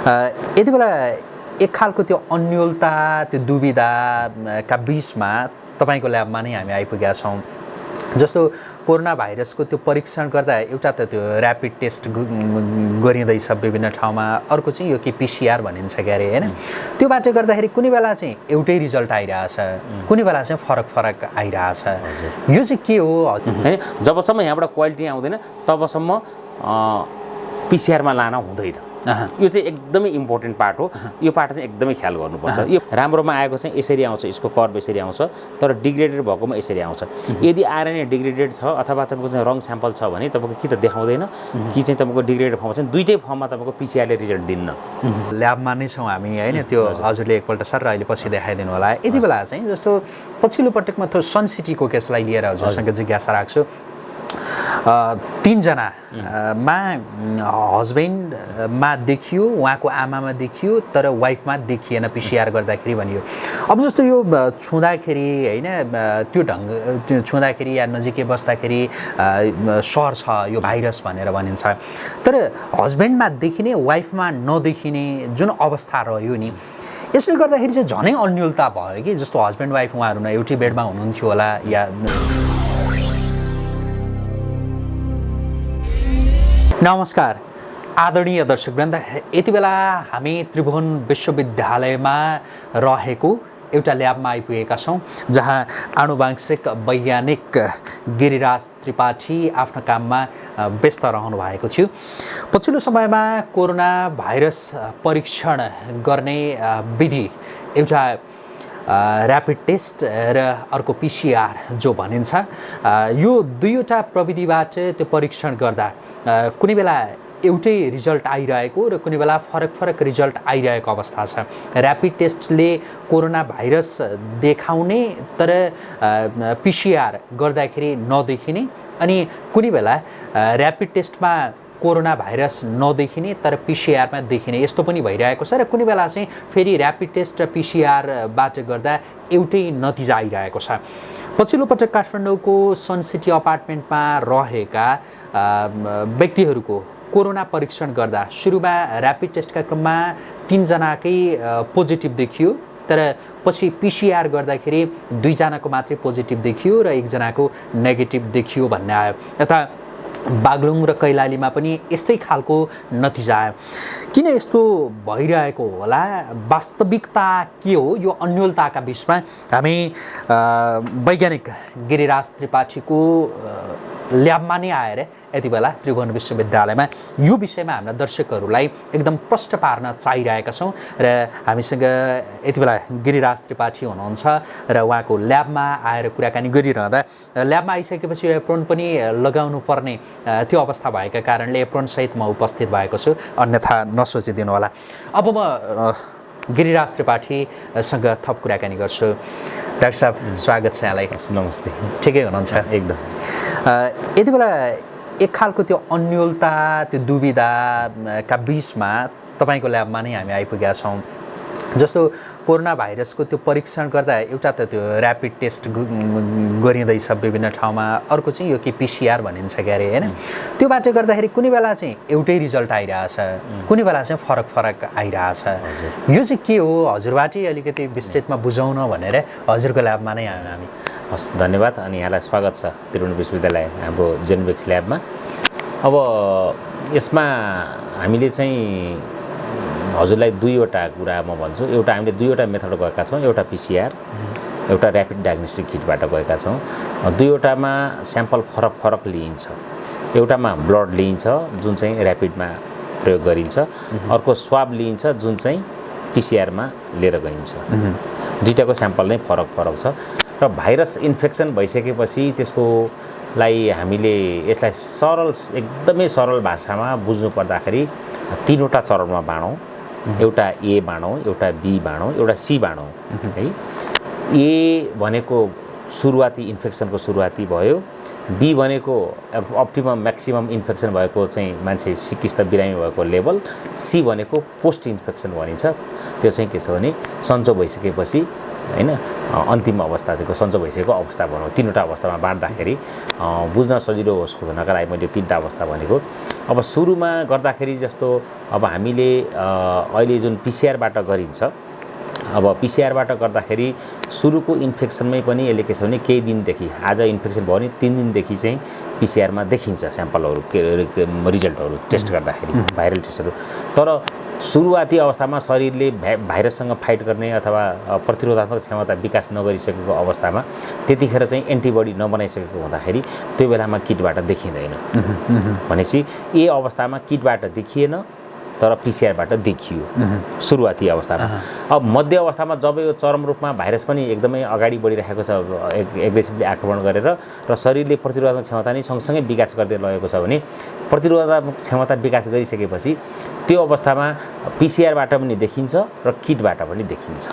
यति बेला एक खालको त्यो अन्योलता त्यो दुविधाका बीचमा तपाईको ल्याबमा नै हामी आइपुगेका छौँ। जस्तो कोरोना भाइरसको त्यो परीक्षण गर्दा एउटा त त्यो ऱ्यापिड टेस्ट गरिँदैछ विभिन्न ठाउँमा, अर्को चाहिँ यो के पिसिआर भनिन्छ के अरे होइन। त्यो बाटो गर्दाखेरि कुनै बेला चाहिँ एउटै रिजल्ट आइरहेछ, कुनै बेला चाहिँ फरक फरक आइरहेछ। यो चाहिँ के हो होइन? जबसम्म यहाँबाट क्वालिटी आउँदैन तबसम्म पिसिआरमा लान हुँदैन। यो चाहिँ एकदमै इम्पोर्टेन्ट पार्ट हो। यो पार्ट चाहिँ एकदमै ख्याल गर्नुपर्छ। यो राम्रोमा आएको चाहिँ यसरी आउँछ, यसको कर्भ यसरी आउँछ, तर डिग्रेडेड भएकोमा यसरी आउँछ। यदि आरएनए डिग्रेडेड छ अथवा तपाईँको चाहिँ रङ स्याम्पल छ भने तपाईँको कि त देखाउँदैन कि चाहिँ तपाईँको डिग्रेडेड फर्म छ, दुईटै फर्ममा तपाईँको पिसिआरले रिजल्ट दिन्न। ल्याबमा नै छौँ हामी होइन। त्यो हजुरले एकपल्ट सर अहिले पछि देखाइदिनु होला। यति बेला चाहिँ जस्तो पछिल्लो पटकमा त्यो सनसिटीको केसलाई लिएर हजुरसँग जिज्ञासा राख्छु। 3 जनामा हस्बेन्डमा देखियो, उहाँको आमामा देखियो, तर वाइफमा देखिएन पिसिआर गर्दाखेरि भनियो। अब जस्तो यो छुँदाखेरि होइन, त्यो ढङ्ग छुँदाखेरि या नजिकै बस्दाखेरि सर छ यो भाइरस भनेर भनिन्छ, तर हस्बेन्डमा देखिने वाइफमा नदेखिने जुन अवस्था रह्यो नि, यसले गर्दाखेरि चाहिँ झनै अन्योलता भयो कि। जस्तो हस्बेन्ड वाइफ उहाँहरू न एउटै बेडमा हुनुहुन्थ्यो होला या। नमस्कार आदरणीय दर्शकवृन्द, यति बेला हामी त्रिभुवन विश्वविद्यालयमा रहेको एउटा ल्याबमा आइपुगेका छौँ, जहाँ आनुवांशिक वैज्ञानिक गिरिराज त्रिपाठी आफ्नो काममा व्यस्त रहनु भएको थियो। पछिल्लो समयमा कोरोना भाइरस परीक्षण गर्ने विधि एउटा ऱ्यापिड टेस्ट र अर्को पिसिआर जो भनिन्छ, यो दुईवटा प्रविधिबाट त्यो परीक्षण गर्दा कुनै बेला एउटै रिजल्ट आइरहेको र कुनै बेला फरक फरक रिजल्ट आइरहेको अवस्था छ। ऱ्यापिड टेस्टले कोरोना भाइरस देखाउने तर पिसिआर गर्दाखेरि नदेखिने, अनि कुनै बेला ऱ्यापिड टेस्टमा कोरोना भाइरस नदेखिने तर पिसिआरमा देखिने, यस्तो पनि भइरहेको छ। र कुनै बेला चाहिँ फेरि ऱ्यापिड टेस्ट र पिसिआरबाट गर्दा एउटै नतिजा आइरहेको छ। पछिल्लो पटक काठमाडौँको सनसिटी अपार्टमेन्टमा रहेका व्यक्तिहरूको कोरोना परीक्षण गर्दा सुरुमा ऱ्यापिड टेस्टका क्रममा 3 जनाकै पोजिटिभ देखियो, तर पछि पिसिआर गर्दाखेरि 2 जनाको मात्रै पोजिटिभ देखियो र 1 जनाको नेगेटिभ देखियो भन्ने आयो। यता बागलुङ र कैलालीमा पनि यस्तै खालको नतिजा आयो। किन यस्तो भइरहेको होला? वास्तविकता के हो? यो अन्योलताका बिचमा हामी वैज्ञानिक गिरिराज त्रिपाठीको ल्याबमा नै आएर यति बेला त्रिभुवन विश्वविद्यालयमा यो विषयमा हाम्रा दर्शकहरूलाई एकदम प्रष्ट पार्न चाहिरहेका छौँ। र हामीसँग यति बेला गिरिराज त्रिपाठी हुनुहुन्छ र उहाँको ल्याबमा आएर कुराकानी गरिरहँदा ल्याबमा आइसकेपछि एप्रोन पनि लगाउनु पर्ने त्यो अवस्था भएका कारणले एप्रोनसहित म उपस्थित भएको छु, अन्यथा नसोचिदिनु होला। अब म गिरिराज त्रिपाठीसँग थप कुराकानी गर्छु। डाक्टर साहब स्वागत छ यहाँलाई। नमस्ते। ठिकै हुनुहुन्छ? एकदम। यति बेला एक खालको त्यो अन्योलता त्यो दुविधाका बीचमा तपाईको ल्याबमा नै हामी आइपुगेका छौँ। जस्तो कोरोना भाइरसको त्यो परीक्षण गर्दा एउटा त त्यो ऱ्यापिड टेस्ट गरिँदैछ विभिन्न ठाउँमा, अर्को चाहिँ यो के पिसिआर भनिन्छ के अरे होइन। त्यो बाटो गर्दाखेरि कुनै बेला चाहिँ एउटै रिजल्ट आइरहेछ, कुनै बेला चाहिँ फरक फरक आइरहेछ। यो चाहिँ के हो? हजुरबाटै अलिकति विस्तृतमा बुझाउन भनेर हजुरको ल्याबमा नै आयौँ हामी। हस्, धन्यवाद। अनि यहाँलाई स्वागत छ त्रिभुवन विश्वविद्यालय हाम्रो जेनोमिक्स ल्याबमा। अब यसमा हामीले चाहिँ हजुरलाई 2वटा कुरा म भन्छु। एउटा हामीले 2वटा मेथड गएका छौँ, एउटा पिसिआर, एउटा ऱ्यापिड डायग्नोस्टिक किटबाट गएका छौँ। 2वटामा स्याम्पल फरक फरक लिइन्छ। एउटामा ब्लड लिइन्छ जुन चाहिँ ऱ्यापिडमा प्रयोग गरिन्छ, अर्को स्वाब लिइन्छ जुन चाहिँ पिसिआरमा लिएर गइन्छ। दुईटाको स्याम्पल नै फरक फरक छ। र भाइरस इन्फेक्सन भइसकेपछि त्यसकोलाई हामीले यसलाई सरल, एकदमै सरल भाषामा बुझ्नु पर्दाखेरि 3वटा चरणमा बाँडौँ। एउटा ए बाँडौँ, एउटा बी बाँडौँ, एउटा सी बाँडौँ है। ए भनेको सुरुवाती इन्फेक्सनको सुरुवाती भयो, बी भनेको अप्टिमम म्याक्सिमम इन्फेक्सन भएको चाहिँ मान्छे सिकिस्त बिरामी भएको लेभल, सी भनेको पोस्ट इन्फेक्सन भनिन्छ। त्यो चाहिँ के छ भने सन्चो भइसकेपछि होइन अन्तिम अवस्था चाहिँ सन्चो भइसकेको अवस्था भनौँ 3वटा अवस्थामा बाँड्दाखेरि बुझ्न सजिलो होस् भन्नका लागि मैले 3टा अवस्था भनेको। अब सुरुमा गर्दाखेरि जस्तो अब हामीले अहिले जुन पिसिआरबाट गरिन्छ, अब पिसिआरबाट गर्दाखेरि सुरुको इन्फेक्सनमै पनि यसले के छ भने केही दिनदेखि, आज इन्फेक्सन भयो भने 3 दिनदेखि चाहिँ पिसिआरमा देखिन्छ स्याम्पलहरू रिजल्टहरू टेस्ट गर्दाखेरि भाइरल टेस्टहरू। तर सुरुवाती अवस्थामा शरीरले भाइरससँग फाइट गर्ने अथवा प्रतिरोधात्मक क्षमता विकास नगरिसकेको अवस्थामा त्यतिखेर चाहिँ एन्टिबडी नबनाइसकेको हुँदाखेरि त्यो बेलामा किटबाट देखिँदैन। भनेपछि यही अवस्थामा किटबाट देखिएन तर पिसिआरबाट देखियो सुरुवाती अवस्थामा। अब मध्य अवस्थामा जब यो चरम रूपमा भाइरस पनि एकदमै अगाडि बढिरहेको छ, एग्रेसिभली आक्रमण गरेर र शरीरले प्रतिरोधात्मक क्षमता नै सँगसँगै विकास गर्दै लगेको छ भने प्रतिरोधात्मक क्षमता विकास गरिसकेपछि त्यो अवस्थामा पिसिआरबाट पनि देखिन्छ र किटबाट पनि देखिन्छ।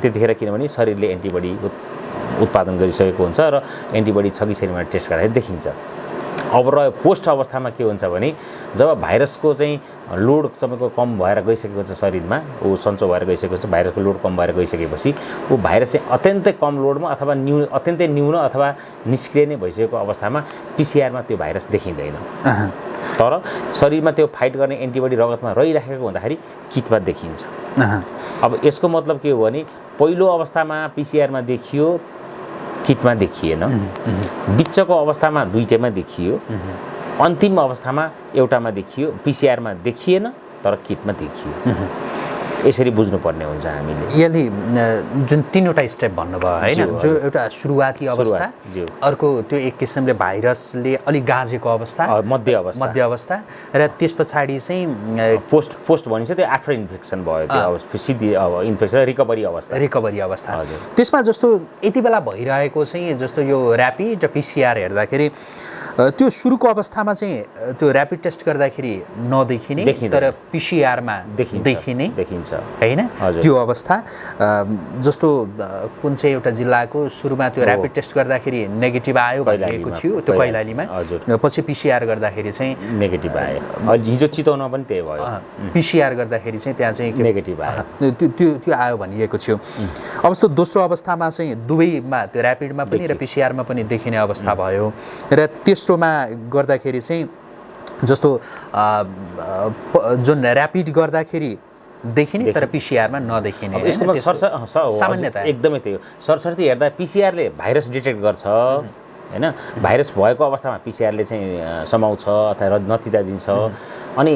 त्यतिखेर किनभने शरीरले एन्टिबडी उत्पादन गरिसकेको हुन्छ र एन्टिबडी छ कि छैन भनेर टेस्ट गर्दाखेरि देखिन्छ। अब र पोस्ट अवस्थामा के हुन्छ भने जब भाइरसको चाहिँ लोड तपाईँको कम भएर गइसकेको छ शरीरमा, ऊ सन्चो भएर गइसकेको छ, भाइरसको लोड कम भएर गइसकेपछि ऊ भाइरस चाहिँ अत्यन्तै कम लोडमा अथवा अत्यन्तै न्यून अथवा निष्क्रिय नै भइसकेको अवस्थामा पिसिआरमा त्यो भाइरस देखिँदैन। तर शरीरमा त्यो फाइट गर्ने एन्टिबडी रगतमा रहिराखेको हुँदाखेरि किटमा देखिन्छ। अब यसको मतलब के हो भने पहिलो अवस्थामा पिसिआरमा देखियो, किटमा देखिएन, बिचको अवस्थामा दुईटैमा देखियो, अन्तिम अवस्थामा एउटामा देखियो, पिसिआरमा देखिएन तर किटमा देखियो। यसरी बुझ्नुपर्ने हुन्छ हामीले। यसले जुन 3वटा स्टेप भन्नुभयो हैन, जो एउटा सुरुवाती अवस्था, अर्को त्यो एक किसिमले भाइरसले अलिक गाजेको अवस्था, मध्य अवस्था र त्यस पछाडि चाहिँ पोस्ट भनिन्छ त्यो आफ्टर इन्फेक्सन भयो, त्यो सिद्धि इन्फेक्सन रिकभरी अवस्था। त्यसमा जस्तो यति बेला भइरहेको चाहिँ जस्तो यो र्यापिड र पिसिआर हेर्दाखेरि त्यो सुरुको अवस्थामा चाहिँ त्यो र्यापिड टेस्ट गर्दाखेरि नदेखिने तर पिसिआरमा देखिन्छ हैन, त्यो अवस्था। जस्तो कुन चाहिँ एउटा जिल्लाको सुरुमा त्यो र्यापिड टेस्ट गर्दाखेरि नेगेटिभ आयो भनेको थियो त्यो कैलालीमा, पछि पिसिआर गर्दाखेरि चाहिँ नेगेटिभ आयो। अहिले हिजो चितवनमा पनि त्यही भयो, पिसिआर गर्दाखेरि चाहिँ त्यहाँ चाहिँ नेगेटिभ आयो, त्यो आयो भनिएको थियो। अब जस्तो दोस्रो अवस्थामा चाहिँ दुवैमा त्यो र्यापिडमा पनि र पिसिआरमा पनि देखिने अवस्था भयो र तेस्रोमा गर्दाखेरि चाहिँ जस्तो जुन र्यापिड गर्दाखेरि देखिने तर पिसिआरमा नदेखिने, सामान्यतया एकदमै त्यही हो। सरसर्ती हेर्दा पिसिआरले भाइरस डिटेक्ट गर्छ हैन, भाइरस भएको अवस्थामा पिसिआरले चाहिँ समाउँछ अथवा नतिजा दिन्छ, अनि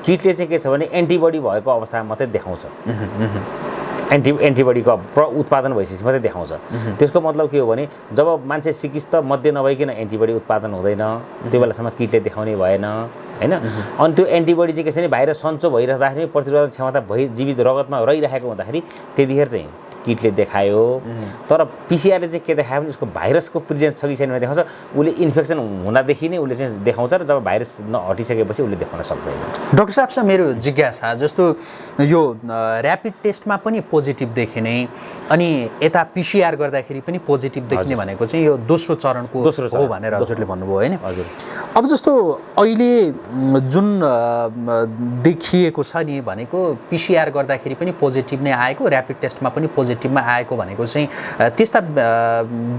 किटले चाहिँ के छ भने एन्टिबडी भएको अवस्थामा मात्रै देखाउँछ, एन्टिबडीको उत्पादन भइसकेपछि मात्रै देखाउँछ। त्यसको मतलब के हो भने जब मान्छे सिकिस्त मध्ये नभइकन एन्टिबडी उत्पादन हुँदैन त्यो बेलासम्म किटले देखाउने भएन हैन। अनि त्यो एन्टिबडी चाहिँ के छ भने भाइरस सन्चो भइरहँदाखेरि प्रतिरोधक क्षमता जीवित रगतमा रहिरहेको हुँदाखेरि त्यतिखेर चाहिँ किटले देखायो। तर पिसिआरले चाहिँ के देखायो भने उसको भाइरसको प्रेजेन्स छ कि छैन भनेर देखाउँछ। उसले इन्फेक्सन हुँदादेखि नै उसले चाहिँ देखाउँछ र जब भाइरस हटिसकेपछि उसले देखाउन सक्दैन। डाक्टर साहब मेरो जिज्ञासा जस्तो यो र्यापिड टेस्टमा पनि पोजिटिभ देखिने अनि यता पिसिआर गर्दाखेरि पनि पोजिटिभ देखिने भनेको चाहिँ यो दोस्रो चरणको हो भनेर हजुरले भन्नुभयो हैन। अब जस्तो अहिले जुन देखिएको छ नि भनेको पिसिआर गर्दाखेरि पनि पोजिटिभ नै आएको, र्यापिड टेस्टमा पनि पोजिटिभमा आएको भनेको चाहिँ त्यस्ता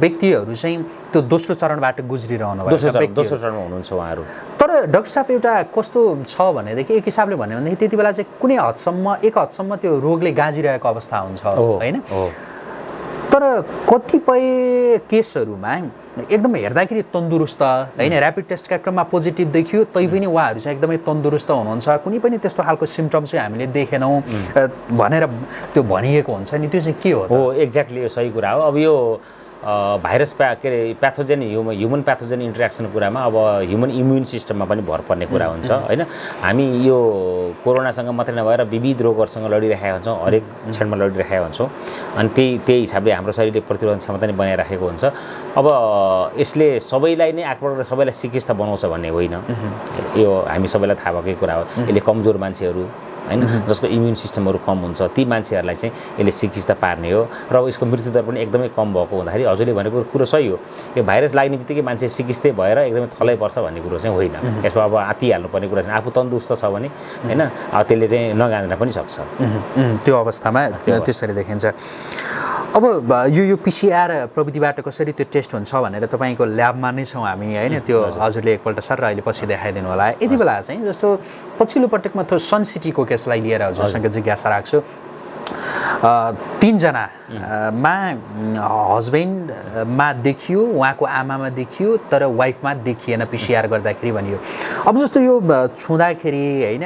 व्यक्तिहरू चाहिँ त्यो दोस्रो चरणबाट गुज्रिरहनु भएको दोस्रो चरणमा हुनुहुन्छ उहाँहरू। तर डाक्टर साहब एउटा कस्तो छ भनेदेखि एक हिसाबले भन्यो भनेदेखि त्यति बेला चाहिँ कुनै हदसम्म एक हदसम्म त्यो रोगले गाजिरहेको अवस्था हुन्छ हैन। तर कतिपय केसहरूमा एकदम हेर्दाखेरि तन्दुरुस्त हैन, र्यापिड टेस्टका क्रममा पोजिटिभ देखियो तैपनि उहाँहरू चाहिँ एकदमै तन्दुरुस्त हुनुहुन्छ, कुनै पनि त्यस्तो खालको सिम्पटम चाहिँ हामीले देखेनौँ भनेर त्यो भनिएको हुन्छ नि, त्यो चाहिँ के हो? हो एक्ज्याक्टली यो सही कुरा हो। अब यो भाइरस के अरे प्याथोजेन ह्युमन प्याथोजेन इन्टरेक्सनको कुरामा अब ह्युमन इम्युन सिस्टममा पनि भर पर्ने कुरा हुन्छ हैन। हामी यो कोरोनासँग मात्रै नभएर विविध रोगहरूसँग लडिरहेका हुन्छौँ, हरेक क्षणमा लडिरहेका हुन्छौँ, अनि त्यही हिसाबले हाम्रो शरीरले प्रतिरोधक क्षमता नै बनाइराखेको हुन्छ। अब यसले सबैलाई नै आक्रमण गरेर सबैलाई सिकिस्त बनाउँछ भन्ने होइन, यो हामी सबैलाई थाहा भएकै कुरा हो। यसले कमजोर मान्छेहरू हैन जसको इम्युन सिस्टमहरू कम हुन्छ ती मान्छेहरूलाई चाहिँ यसले सिकिस्त पार्ने हो र यसको मृत्युदर पनि एकदमै कम भएको हुँदाखेरि हजुरले भनेको कुरो सही हो। यो भाइरस लाग्ने बित्तिकै मान्छे सिकिस्तै भएर एकदमै थलै पर्छ भन्ने कुरो चाहिँ होइन। यसमा अब आत्तिहाल्नुपर्ने कुरा चाहिँ आफू तन्दुरुस्त छ भने हैन अब त्यसले चाहिँ नगाँच्न पनि सक्छ। त्यो अवस्थामा त्यसरी देखिन्छ। अब यो पिसिआर प्रविधिबाट कसरी त्यो टेस्ट हुन्छ भनेर तपाईँको ल्याबमा नै छौँ हामी होइन त्यो हजुरले एकपल्ट सर अहिले पछि देखाइदिनु होला यति बेला चाहिँ जस्तो पछिल्लो पटकमा त्यो सन सिटीको केसलाई लिएर हजुरसँग जिज्ञासा राख्छु 3 जनामा हस्बेन्डमा देखियो उहाँको आमामा देखियो तर वाइफमा देखिएन पिसिआर गर्दाखेरि भनियो अब जस्तो यो छुँदाखेरि होइन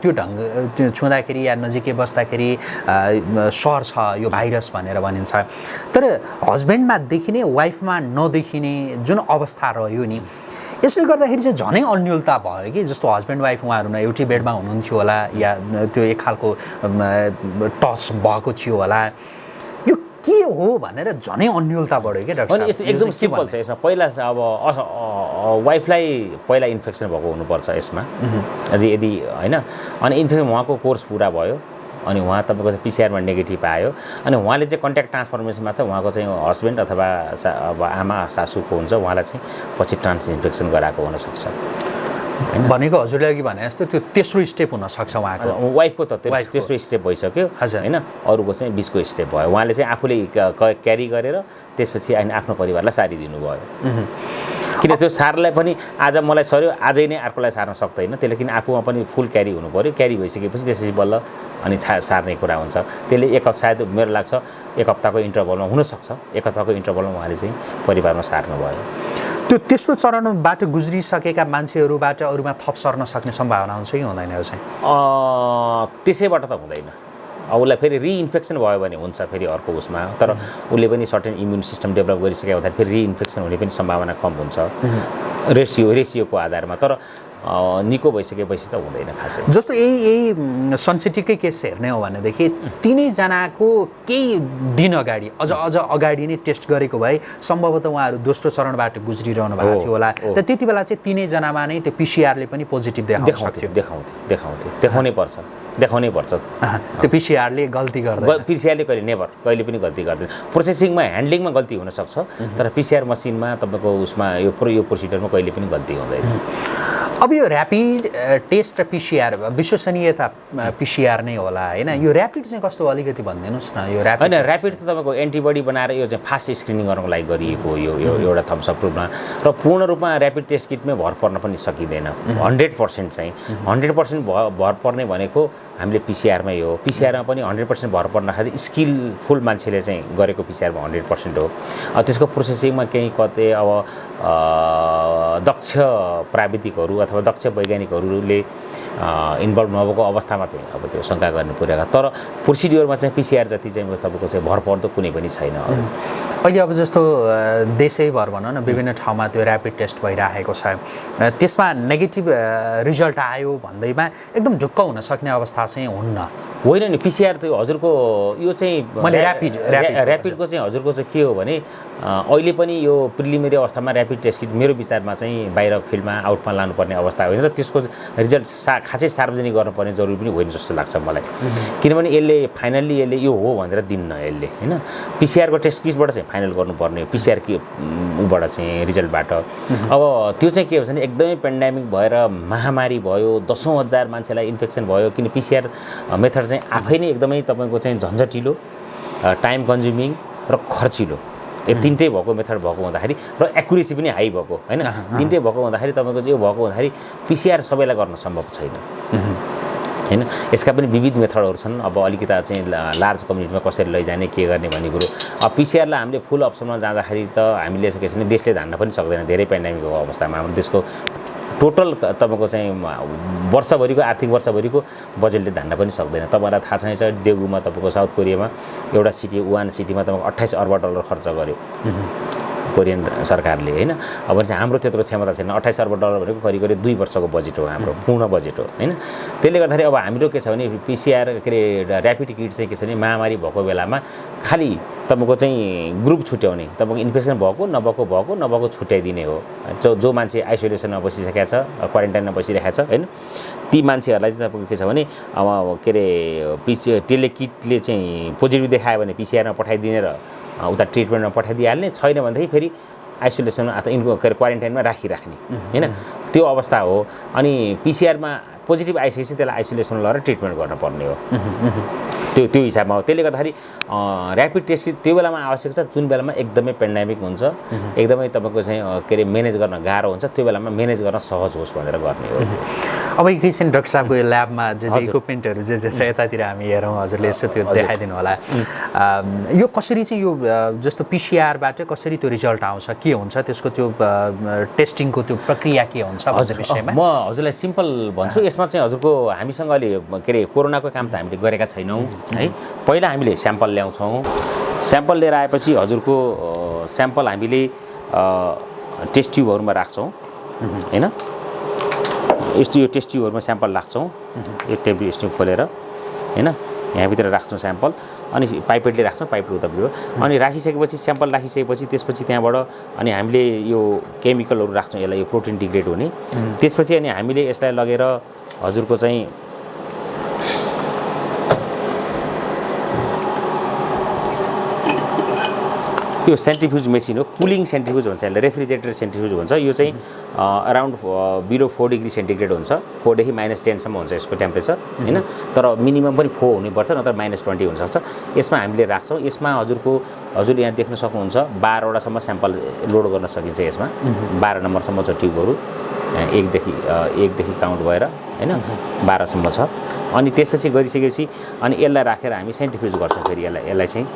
त्यो ढङ्ग छुँदाखेरि या नजिकै बस्दाखेरि सर्छ यो भाइरस भनेर भनिन्छ तर हस्बेन्डमा देखिने वाइफमा नदेखिने जुन अवस्था रह्यो नि यसले गर्दाखेरि चाहिँ झनै अन्योलता भयो कि जस्तो हस्बेन्ड वाइफ उहाँहरू न एउटै बेडमा हुनुहुन्थ्यो होला या त्यो एक खालको टच भएको थियो होला यो के हो भनेर झनै अन्योलता बढ्यो क्या डाक्टर साहब एकदम सिम्पल छ यसमा पहिला अब वाइफलाई पहिला इन्फेक्सन भएको हुनुपर्छ यसमा अझै यदि होइन अनि इन्फेक्सन उहाँको कोर्स पुरा भयो अनि उहाँ तपाईँको चाहिँ पिसिआरमा नेगेटिभ आयो अनि उहाँले चाहिँ कन्ट्याक्ट ट्रान्सफर्मेसनमा चाहिँ उहाँको चाहिँ हस्बेन्ड अथवा अब आमा सासूको हुन्छ उहाँलाई चाहिँ पछि ट्रान्स इन्फेक्सन गराएको हुनसक्छ भनेको हजुरले अघि भने जस्तो त्यो तेस्रो स्टेप हुनसक्छ उहाँको वाइफको त तेस्रो स्टेप भइसक्यो होइन अरूको चाहिँ 20को स्टेप भयो उहाँले चाहिँ आफूले क्यारी गरेर त्यसपछि अनि आफ्नो परिवारलाई सारिदिनु भयो किन त्यो सार्नलाई पनि आज मलाई सर्यो आजै नै अर्कोलाई सार्न सक्दैन त्यसले किन आफूमा पनि फुल क्यारी हुनु पऱ्यो क्यारी भइसकेपछि त्यसपछि बल्ल अनि सार्ने कुरा हुन्छ त्यसले एक हप्ता सायद मेरो लाग्छ एक हप्ताको इन्टरभलमा हुनसक्छ एक हप्ताको इन्टरभलमा उहाँले चाहिँ परिवारमा सार्नुभयो त्यो तेस्रो चरणबाट गुज्रिसकेका मान्छेहरूबाट अरूमा थप सर्न सक्ने सम्भावना हुन्छ कि हुँदैन यो चाहिँ त्यसैबाट त हुँदैन उसलाई फेरि रिइन्फेक्सन भयो भने हुन्छ फेरि अर्को उसमा तर उसले पनि सर्टेन इम्युन सिस्टम डेभलप गरिसक्यो भन्दा फेरि रिइन्फेक्सन हुने पनि सम्भावना कम हुन्छ रेसियोको आधारमा तर निको भइसकेपछि त हुँदैन खासै जस्तो यही सनसिटीकै केस हेर्ने हो भनेदेखि तिनैजनाको केही दिन अगाडि अझ अगाडि नै टेस्ट गरेको भए सम्भवतः उहाँहरू दोस्रो चरणबाट गुज्रिरहनु भएको थियो होला र त्यति बेला चाहिँ तिनैजनामा नै त्यो पिसिआरले पनि पोजिटिभ देखाउनै पर्छ त्यो पिसिआरले गल्ती गर्दैन पिसिआरले कहिले पनि गल्ती गर्दैन प्रोसेसिङमा ह्यान्डलिङमा गल्ती हुनसक्छ तर पिसिआर मसिनमा तपाईँको उसमा यो प्रोसिडरमा कहिले पनि गल्ती हुँदैन अब यो ऱ्यापिड टेस्ट र पिसिआर विश्वसनीयता पिसिआर नै होला होइन यो ऱ्यापिड चाहिँ कस्तो अलिकति भनिदिनुहोस् न यो होइन ऱ्यापिड त तपाईँको एन्टिबडी बनाएर यो चाहिँ फास्ट स्क्रिनिङ गर्नको लागि गरिएको यो एउटा थम्सअप रूपमा र पूर्ण रूपमा ऱ्यापिड टेस्ट किटमै भर पर्न पनि सकिँदैन 100% चाहिँ 100% भर पर्ने भनेको हामीले पिसिआरमै हो पिसिआरमा पनि 100% भर पर्दाखेरि स्किलफुल मान्छेले चाहिँ गरेको पिसिआरमा 100% हो त्यसको प्रोसेसिङमा केही कतै अब दक्ष प्राविधिकहरू अथवा दक्ष वैज्ञानिकहरूले इन्भल्भ नभएको अवस्थामा चाहिँ अब त्यो शङ्का गर्नु पुर्याएको तर प्रोसिड्युरमा चाहिँ पिसिआर जति चाहिँ तपाईँको चाहिँ भरपर्दो कुनै पनि छैन अहिले अब जस्तो देशैभर भनौँ न विभिन्न ठाउँमा त्यो ऱ्यापिड टेस्ट भइरहेको छ त्यसमा नेगेटिभ रिजल्ट आयो भन्दैमा एकदम ढुक्क हुन सक्ने अवस्था चाहिँ हुन्न होइन नि पिसिआर त हजुरको यो चाहिँ मैले ऱ्यापिडको चाहिँ हजुरको चाहिँ के हो भने अहिले पनि यो प्रिलिमिनरी अवस्थामा ऱ्यापिड टेस्ट किट मेरो विचारमा चाहिँ बाहिर फिल्डमा आउटमा लानुपर्ने अवस्था होइन र त्यसको रिजल्ट खासै सार्वजनिक गर्नुपर्ने जरुरी पनि होइन जस्तो लाग्छ मलाई किनभने यसले यो हो भनेर दिन्न यसले होइन पिसिआरको टेस्ट किटबाट चाहिँ फाइनल गर्नुपर्ने पिसिआर बाट चाहिँ रिजल्टबाट अब त्यो चाहिँ के भन्छ भने एकदमै पेन्डेमिक भएर महामारी भयो 10,000 मान्छेलाई इन्फेक्सन भयो किन पिसिआर मेथड चाहिँ आफै नै एकदमै तपाईँको चाहिँ झन्झटिलो टाइम कन्ज्युमिङ र खर्चिलो यो तिनटै भएको मेथड भएको हुँदाखेरि र एक्युरेसी पनि हाई भएको होइन तिनटै भएको हुँदाखेरि तपाईँको चाहिँ यो भएको हुँदाखेरि पिसिआर सबैलाई गर्न सम्भव छैन होइन यसका पनि विविध मेथडहरू छन् अब अलिकति चाहिँ लार्ज कम्युनिटीमा कसरी लैजाने के गर्ने भन्ने कुरो अब पिसिआरलाई हामीले फुल अप्सनमा जाँदाखेरि त हामीले के छ भने देशले धान्न पनि सक्दैन धेरै पेन्डेमिकको अवस्थामा देशको टोटल तपाईँको चाहिँ वर्षभरिको आर्थिक वर्षभरिको बजेटले धान्न पनि सक्दैन तपाईँलाई थाहा छैन डेगुमा तपाईँको साउथ कोरियामा एउटा सिटी वुहान सिटीमा तपाईँको $28 अर्ब खर्च गर्यो कोरियन सरकारले होइन अब चाहिँ हाम्रो त्यत्रो क्षमता छैन $28 अर्ब भनेको करिब 2 वर्षको बजेट हो हाम्रो पूर्ण बजेट हो होइन त्यसले गर्दाखेरि अब हाम्रो के छ भने पिसिआर के अरे ऱ्यापिड किट चाहिँ के छ भने महामारी भएको बेलामा खालि तपाईँको चाहिँ ग्रुप छुट्याउने तपाईँको इन्फेक्सन भएको छुट्याइदिने हो जो मान्छे आइसोलेसनमा बसिसकेको छ क्वारेन्टाइनमा बसिरहेको छ होइन ती मान्छेहरूलाई चाहिँ तपाईँको के छ भने अब के अरे टेले किटले चाहिँ पोजिटिभ देखायो भने पिसिआरमा पठाइदिने र उता ट्रिटमेन्टमा पठाइदिइहाल्ने छैन भनेदेखि फेरि आइसोलेसनमा अथवा के अरे क्वारेन्टाइनमा राखिराख्ने होइन त्यो अवस्था हो अनि पिसिआरमा पोजिटिभ आइसकेपछि त्यसलाई आइसोलेसन लगाएर ट्रिटमेन्ट गर्नुपर्ने हो त्यो हिसाबमा हो। त्यसले गर्दाखेरि ऱ्यापिड टेस्ट किट त्यो बेलामा आवश्यक छ जुन बेलामा एकदमै पेन्डेमिक हुन्छ, एकदमै तपाईँको चाहिँ के अरे म्यानेज गर्न गाह्रो हुन्छ, त्यो बेलामा म्यानेज गर्न सहज होस् भनेर गर्ने हो। अब एकैछिन डाक्टर साहबको ल्याबमा जे इक्विपमेन्टहरू जे छ यतातिर हामी हेरौँ, हजुरले यसो त्यो देखाइदिनु होला। यो कसरी चाहिँ यो जस्तो पिसिआरबाट कसरी त्यो रिजल्ट आउँछ, के हुन्छ त्यसको त्यो टेस्टिङको त्यो प्रक्रिया के हुन्छ भन्ने विषयमा म हजुरलाई सिम्पल भन्छु। यसमा चाहिँ हजुरको हामीसँग अहिले के अरे कोरोनाको काम त हामीले गरेका छैनौँ है। पहिला हामीले स्याम्पल ल्याउँछौँ, स्याम्पल लिएर आएपछि हजुरको स्याम्पल हामीले टेस्ट ट्युबहरूमा राख्छौँ होइन। यो टेस्ट ट्युबहरूमा स्याम्पल राख्छौँ, यो टेस्ट ट्युब खोलेर होइन, यहाँभित्र राख्छौँ स्याम्पल, अनि पाइपेटले राख्छौँ, पाइपले उतापट्टि अनि राखिसकेपछि स्याम्पल राखिसकेपछि त्यसपछि त्यहाँबाट अनि हामीले यो केमिकलहरू राख्छौँ, यसलाई यो प्रोटिन डिग्रेड हुने। त्यसपछि अनि हामीले यसलाई लगेर हजुरको चाहिँ यो सेन्ट्रिफ्युज मेसिन हो, कुलिङ सेन्ट्रिफ्युज भन्छ यसलाई, रेफ्रिजरेटर सेन्ट्रिफ्युज भन्छ। यो चाहिँ अराउन्ड बिलो 4 डिग्री सेन्टिग्रेड हुन्छ, 4 देखि -10 सम्म हुन्छ यसको टेम्परेचर होइन। तर मिनिमम पनि 4 हुनुपर्छ, नत्र -20 हुनसक्छ। यसमा हामीले राख्छौँ। यसमा हजुरले यहाँ देख्न सक्नुहुन्छ 12वटासम्म स्याम्पल लोड गर्न सकिन्छ। यसमा 12 नम्बरसम्म छ ट्युबहरू, एकदेखि काउन्ट भएर होइन 12सम्म छ। अनि त्यसपछि गरिसकेपछि अनि यसलाई राखेर हामी सेन्ट्रिफ्युज गर्छौँ। फेरि यसलाई चाहिँ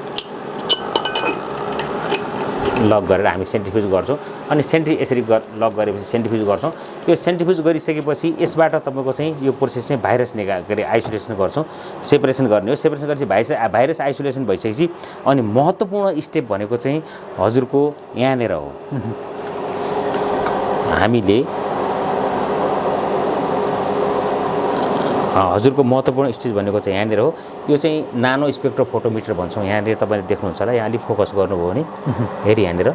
लक गरेर हामी सेन्ट्रिफ्युज गर्छौँ। अनि यसरी लक गरेपछि सेन्ट्रिफ्युज गर्छौँ। यो सेन्ट्रिफ्युज गरिसकेपछि यसबाट तपाईँको चाहिँ यो प्रोसेस चाहिँ भाइरस के अरे आइसोलेसन गर्छौँ, सेपरेसन गर्ने हो। सेपरेसन गरेपछि भाइरस आइसोलेसन भइसकेपछि अनि महत्त्वपूर्ण स्टेप भनेको चाहिँ हजुरको यहाँनिर हो। हामीले हजुरको महत्त्वपूर्ण स्टेज भनेको चाहिँ यहाँनिर हो। यो चाहिँ नानो स्पेक्ट्रोफोटोमिटर भन्छौँ। यहाँनिर तपाईँले देख्नुहुन्छ होला, यहाँ अलिक फोकस गर्नुभयो भने हेरी यहाँनिर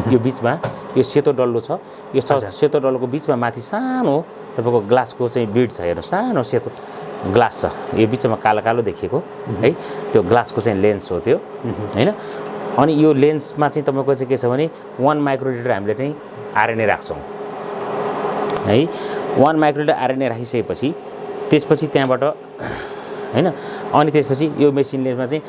यो बिचमा यो सेतो डल्लो छ। यो सेतो डल्लोको बिचमा माथि सानो तपाईँको ग्लासको चाहिँ बिड छ, हेर्नु सानो सेतो ग्लास छ, यो बिचमा कालो कालो देखिएको है, त्यो ग्लासको चाहिँ लेन्स हो त्यो होइन। अनि यो लेन्समा चाहिँ तपाईँको चाहिँ के छ भने 1 माइक्रोलिटर हामीले चाहिँ आरएनए राख्छौँ है। 1 माइक्रोलिटर आरएनए राखिसकेपछि त्यसपछि त्यहाँबाट होइन अनि त्यसपछि यो मेसिनलेमा चाहिँ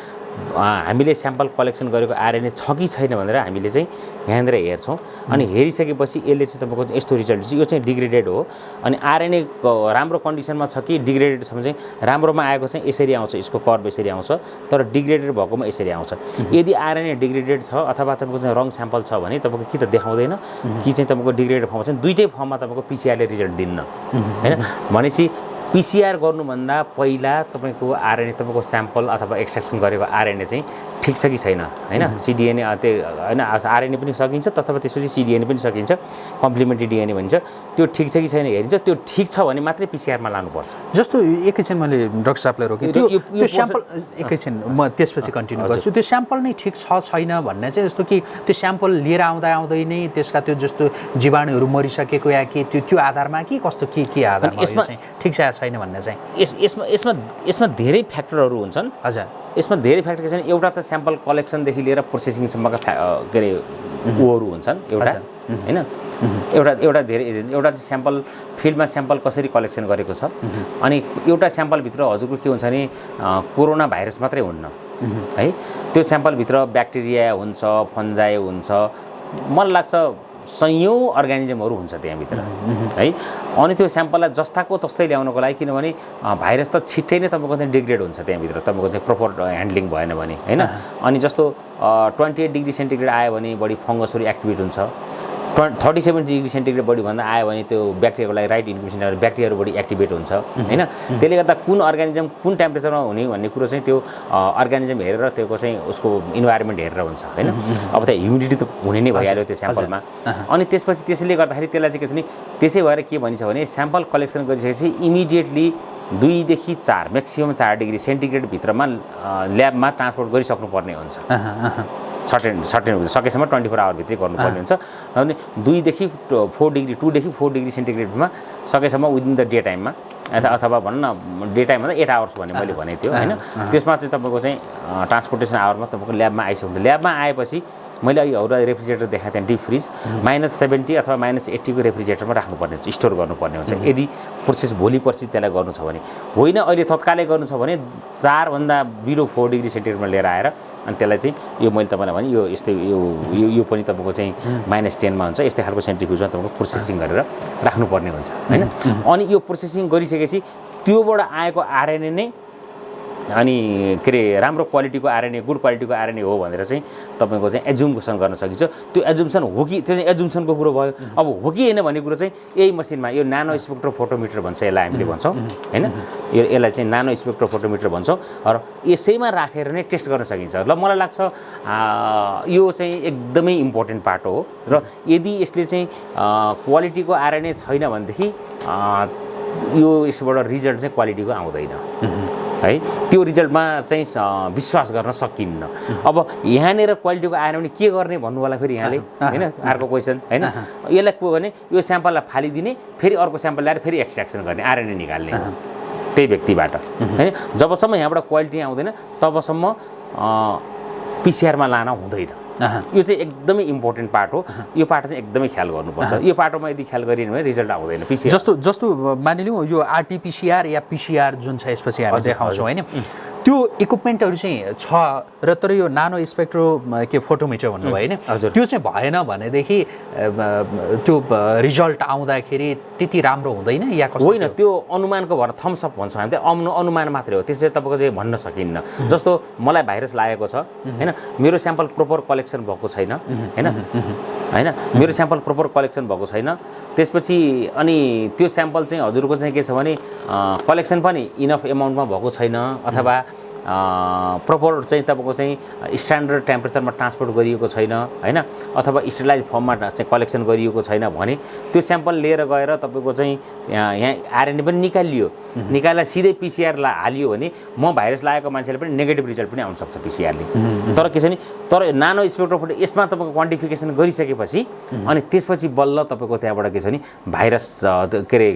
हामीले स्याम्पल कलेक्सन गरेको आरएनए छ कि छैन भनेर हामीले चाहिँ यहाँनिर हेर्छौँ। अनि हेरिसकेपछि यसले चाहिँ तपाईँको यस्तो रिजल्ट चाहिँ यो चाहिँ डिग्रेडेड हो। अनि आरएनए राम्रो कन्डिसनमा छ कि डिग्रेडेड छ भने चाहिँ राम्रोमा आएको चाहिँ यसरी आउँछ, यसको कर्भ यसरी आउँछ, तर डिग्रेडेड भएकोमा यसरी आउँछ। यदि आरएनए डिग्रेडेड छ अथवा तपाईँको चाहिँ रङ स्याम्पल छ भने तपाईँको कि त देखाउँदैन कि चाहिँ तपाईँको डिग्रेडेड फर्ममा चाहिँ दुईटै फर्ममा तपाईँको पिसिआरले रिजल्ट दिन्न होइन। भनेपछि पिसिआर गर्नुभन्दा पहिला तपाईँको आरएनए तपाईँको स्याम्पल अथवा एक्सट्र्याक्सन गरेको आरएनए चाहिँ ठिक छ कि छैन होइन। सिडिएनए त्यो होइन आरएनए पनि सकिन्छ, तथवा त्यसपछि सिडिएनए पनि सकिन्छ, कम्प्लिमेन्ट्री डिएनए भनिन्छ। त्यो ठिक छ कि छैन हेरिन्छ। त्यो ठिक छ भने मात्रै पिसिआरमा लानुपर्छ। जस्तो एकैछिन मैले डाक्टर साहबलाई रोकेँ, त्यो स्याम्पल एकैछिन म त्यसपछि कन्टिन्यू गर्छु। त्यो स्याम्पल नै ठिक छ छैन भन्ने चाहिँ जस्तो कि त्यो स्याम्पल लिएर आउँदै नै त्यसका त्यो जस्तो जीवाणुहरू मरिसकेको या के त्यो आधारमा कि कस्तो के आधारमा चाहिँ ठिक छ छैन भन्ने चाहिँ यसमा धेरै फ्याक्टरहरू हुन्छन्। हजुर, यसमा धेरै फ्याक्टर के छन्। एउटा त स्याम्पल कलेक्सनदेखि लिएर प्रोसेसिङसम्मका के अरे ऊहरू हुन्छन् एउटा होइन। एउटा स्याम्पल फिल्डमा स्याम्पल कसरी कलेक्सन गरेको छ। अनि एउटा स्याम्पलभित्र हजुरको के हुन्छ भने कोरोना भाइरस मात्रै हुन्न है, त्यो स्याम्पलभित्र ब्याक्टेरिया हुन्छ, फन्जाई हुन्छ, मलाई लाग्छ सयौँ अर्गानिजमहरू हुन्छ त्यहाँभित्र है। अनि त्यो स्याम्पललाई जस्ताको तस्तै ल्याउनको लागि, किनभने भाइरस त छिट्टै नै तपाईँको चाहिँ डिग्रेड हुन्छ त्यहाँभित्र तपाईँको चाहिँ प्रपर ह्यान्डलिङ भएन भने होइन। अनि जस्तो 28 डिग्री सेन्टिग्रेड आयो भने बढी फङ्गसहरू एक्टिभेट हुन्छ, 37 डिग्री सेन्टिग्रेड बढी भन्दा आयो भने त्यो ब्याक्टेरियाको लागि राइट इन्क्युबेसन ब्याक्टेरियाहरू बढी एक्टिभेट हुन्छ होइन। त्यसले गर्दा कुन अर्गानिजम कुन टेम्परेचरमा हुने भन्ने कुरो चाहिँ त्यो अर्गानिजम हेरेर त्यो चाहिँ उसको इन्भाइरोमेन्ट हेरेर हुन्छ होइन। अब त ह्युमिडिटी त हुने नै भइहाल्यो त्यो स्याम्पलमा। अनि त्यसपछि त्यसले गर्दाखेरि त्यसलाई चाहिँ के छ भने त्यसै भएर के भनिन्छ भने स्याम्पल कलेक्सन गरिसकेपछि इमिडिएटली 2 देखि 4 म्याक्सिमम 4 डिग्री सेन्टिग्रेड भित्रमा ल्याबमा ट्रान्सपोर्ट गरिसक्नुपर्ने हुन्छ। सर्टेन सकेसम्म 24 आवरभित्रै गर्नुपर्ने हुन्छ। अनि 2 देखि 4 डिग्री सेन्टिग्रेडमा सकेसम्म विदिन द डे टाइममा अथवा भनौँ न डे टाइम भन्दा 8 आवर्स भन्ने मैले भनेको थियो होइन। त्यसमा चाहिँ तपाईँको चाहिँ ट्रान्सपोर्टेसन आवरमा तपाईँको ल्याबमा आइसक्नु। ल्याबमा आएपछि मैले अघि एउटा रेफ्रिजरेटर देखाएँ त्यहाँ डिप फ्रिज -70 अथवा -80 को रेफ्रिजरेटरमा राख्नुपर्ने हुन्छ, स्टोर गर्नुपर्ने हुन्छ यदि प्रोसेस भोलि पर्सि त्यसलाई गर्नु छ भने। होइन अहिले तत्कालै गर्नु छ भने 4 भन्दा बिलो 4 डिग्री सेन्टिग्रेडमा लिएर आएर अनि त्यसलाई चाहिँ यो मैले तपाईँलाई भने यो यस्तै यो पनि तपाईँको चाहिँ -10 मा हुन्छ, यस्तै खालको सेन्ट्रिफ्युजमा तपाईँको प्रोसेसिङ गरेर राख्नुपर्ने हुन्छ होइन। अनि यो प्रोसेसिङ गरिसकेपछि त्योबाट आएको आरएनए नै अनि के अरे राम्रो क्वालिटीको आरएनए गुड क्वालिटीको आरएनए हो भनेर चाहिँ तपाईँको चाहिँ एजुम्सन गर्न सकिन्छ। त्यो एजुम्सन हो कि त्यो चाहिँ एजुम्सनको कुरो भयो। अब हो कि होइन भन्ने कुरो चाहिँ यही मसिनमा यो नानो स्पेक्ट्रो फोटोमिटर भन्छ यसलाई हामीले भन्छौँ होइन, यसलाई चाहिँ नानो स्पेक्ट्रो फोटोमिटर भन्छौँ र यसैमा राखेर नै टेस्ट गर्न सकिन्छ। ल मलाई लाग्छ यो चाहिँ एकदमै इम्पोर्टेन्ट पार्ट हो र यदि यसले चाहिँ क्वालिटीको आरएनए छैन भनेदेखि यो यसबाट रिजल्ट चाहिँ क्वालिटीको आउँदैन है, त्यो रिजल्टमा चाहिँ विश्वास गर्न सकिन्न। अब यहाँनिर क्वालिटीको आएन भने के गर्ने भन्नु होला फेरि यहाँले होइन, अर्को क्वेसन होइन। यसलाई के गर्ने, यो स्याम्पललाई फालिदिने, फेरि अर्को स्याम्पल ल्याएर फेरि एक्सट्र्याक्सन गर्ने, आरएनए निकाल्ने त्यही व्यक्तिबाट होइन। जबसम्म यहाँबाट क्वालिटी आउँदैन तबसम्म पिसिआरमा लान हुँदैन। यो चाहिँ एकदमै इम्पोर्टेन्ट पार्ट हो, यो पार्ट चाहिँ एकदमै ख्याल गर्नुपर्छ। यो पार्टमा यदि ख्याल गरिएन भने रिजल्ट आउँदैन पिसिआर। जस्तो मानिलिउँ यो आरटीपीसीआर या पिसिआर जुन छ यसपछि हामी देखाउँछौँ होइन, त्यो इक्विपमेन्टहरू चाहिँ छ र तर यो नानो स्पेक्ट्रो के फोटोमिटर भन्नुभयो होइन, त्यो चाहिँ भएन भनेदेखि त्यो रिजल्ट आउँदाखेरि त्यति राम्रो हुँदैन या कसो? होइन, त्यो अनुमानको भएर थम्सअप भन्छौँ हामी, अनुमान मात्रै हो, त्यसरी तपाईँको चाहिँ भन्न सकिन्न। जस्तो मलाई भाइरस लागेको छ होइन, मेरो स्याम्पल प्रोपर कलेक्सन भएको छैन होइन होइन, मेरो स्याम्पल प्रोपर कलेक्सन भएको छैन, त्यसपछि अनि त्यो स्याम्पल चाहिँ हजुरको चाहिँ के छ भने कलेक्सन पनि इनफ एमाउन्टमा भएको छैन अथवा प्रोपर चाहिँ तपाईँको चाहिँ स्ट्यान्डर्ड टेम्परेचरमा ट्रान्सपोर्ट गरिएको छैन होइन, अथवा स्टेलाइज फर्ममा चाहिँ कलेक्सन गरिएको छैन भने त्यो स्याम्पल लिएर गएर तपाईँको चाहिँ यहाँ आरएनए पनि निकालियो, निकालेर सिधै पिसिआरलाई हालियो भने म भाइरस लागेको मान्छेले पनि नेगेटिभ रिजल्ट पनि आउनसक्छ पिसिआरले। तर के छ नि, तर नानो स्पेक्ट्रोफोटो यसमा तपाईँको क्वान्टिफिकेसन गरिसकेपछि अनि त्यसपछि बल्ल तपाईँको त्यहाँबाट के छ नि भाइरस के अरे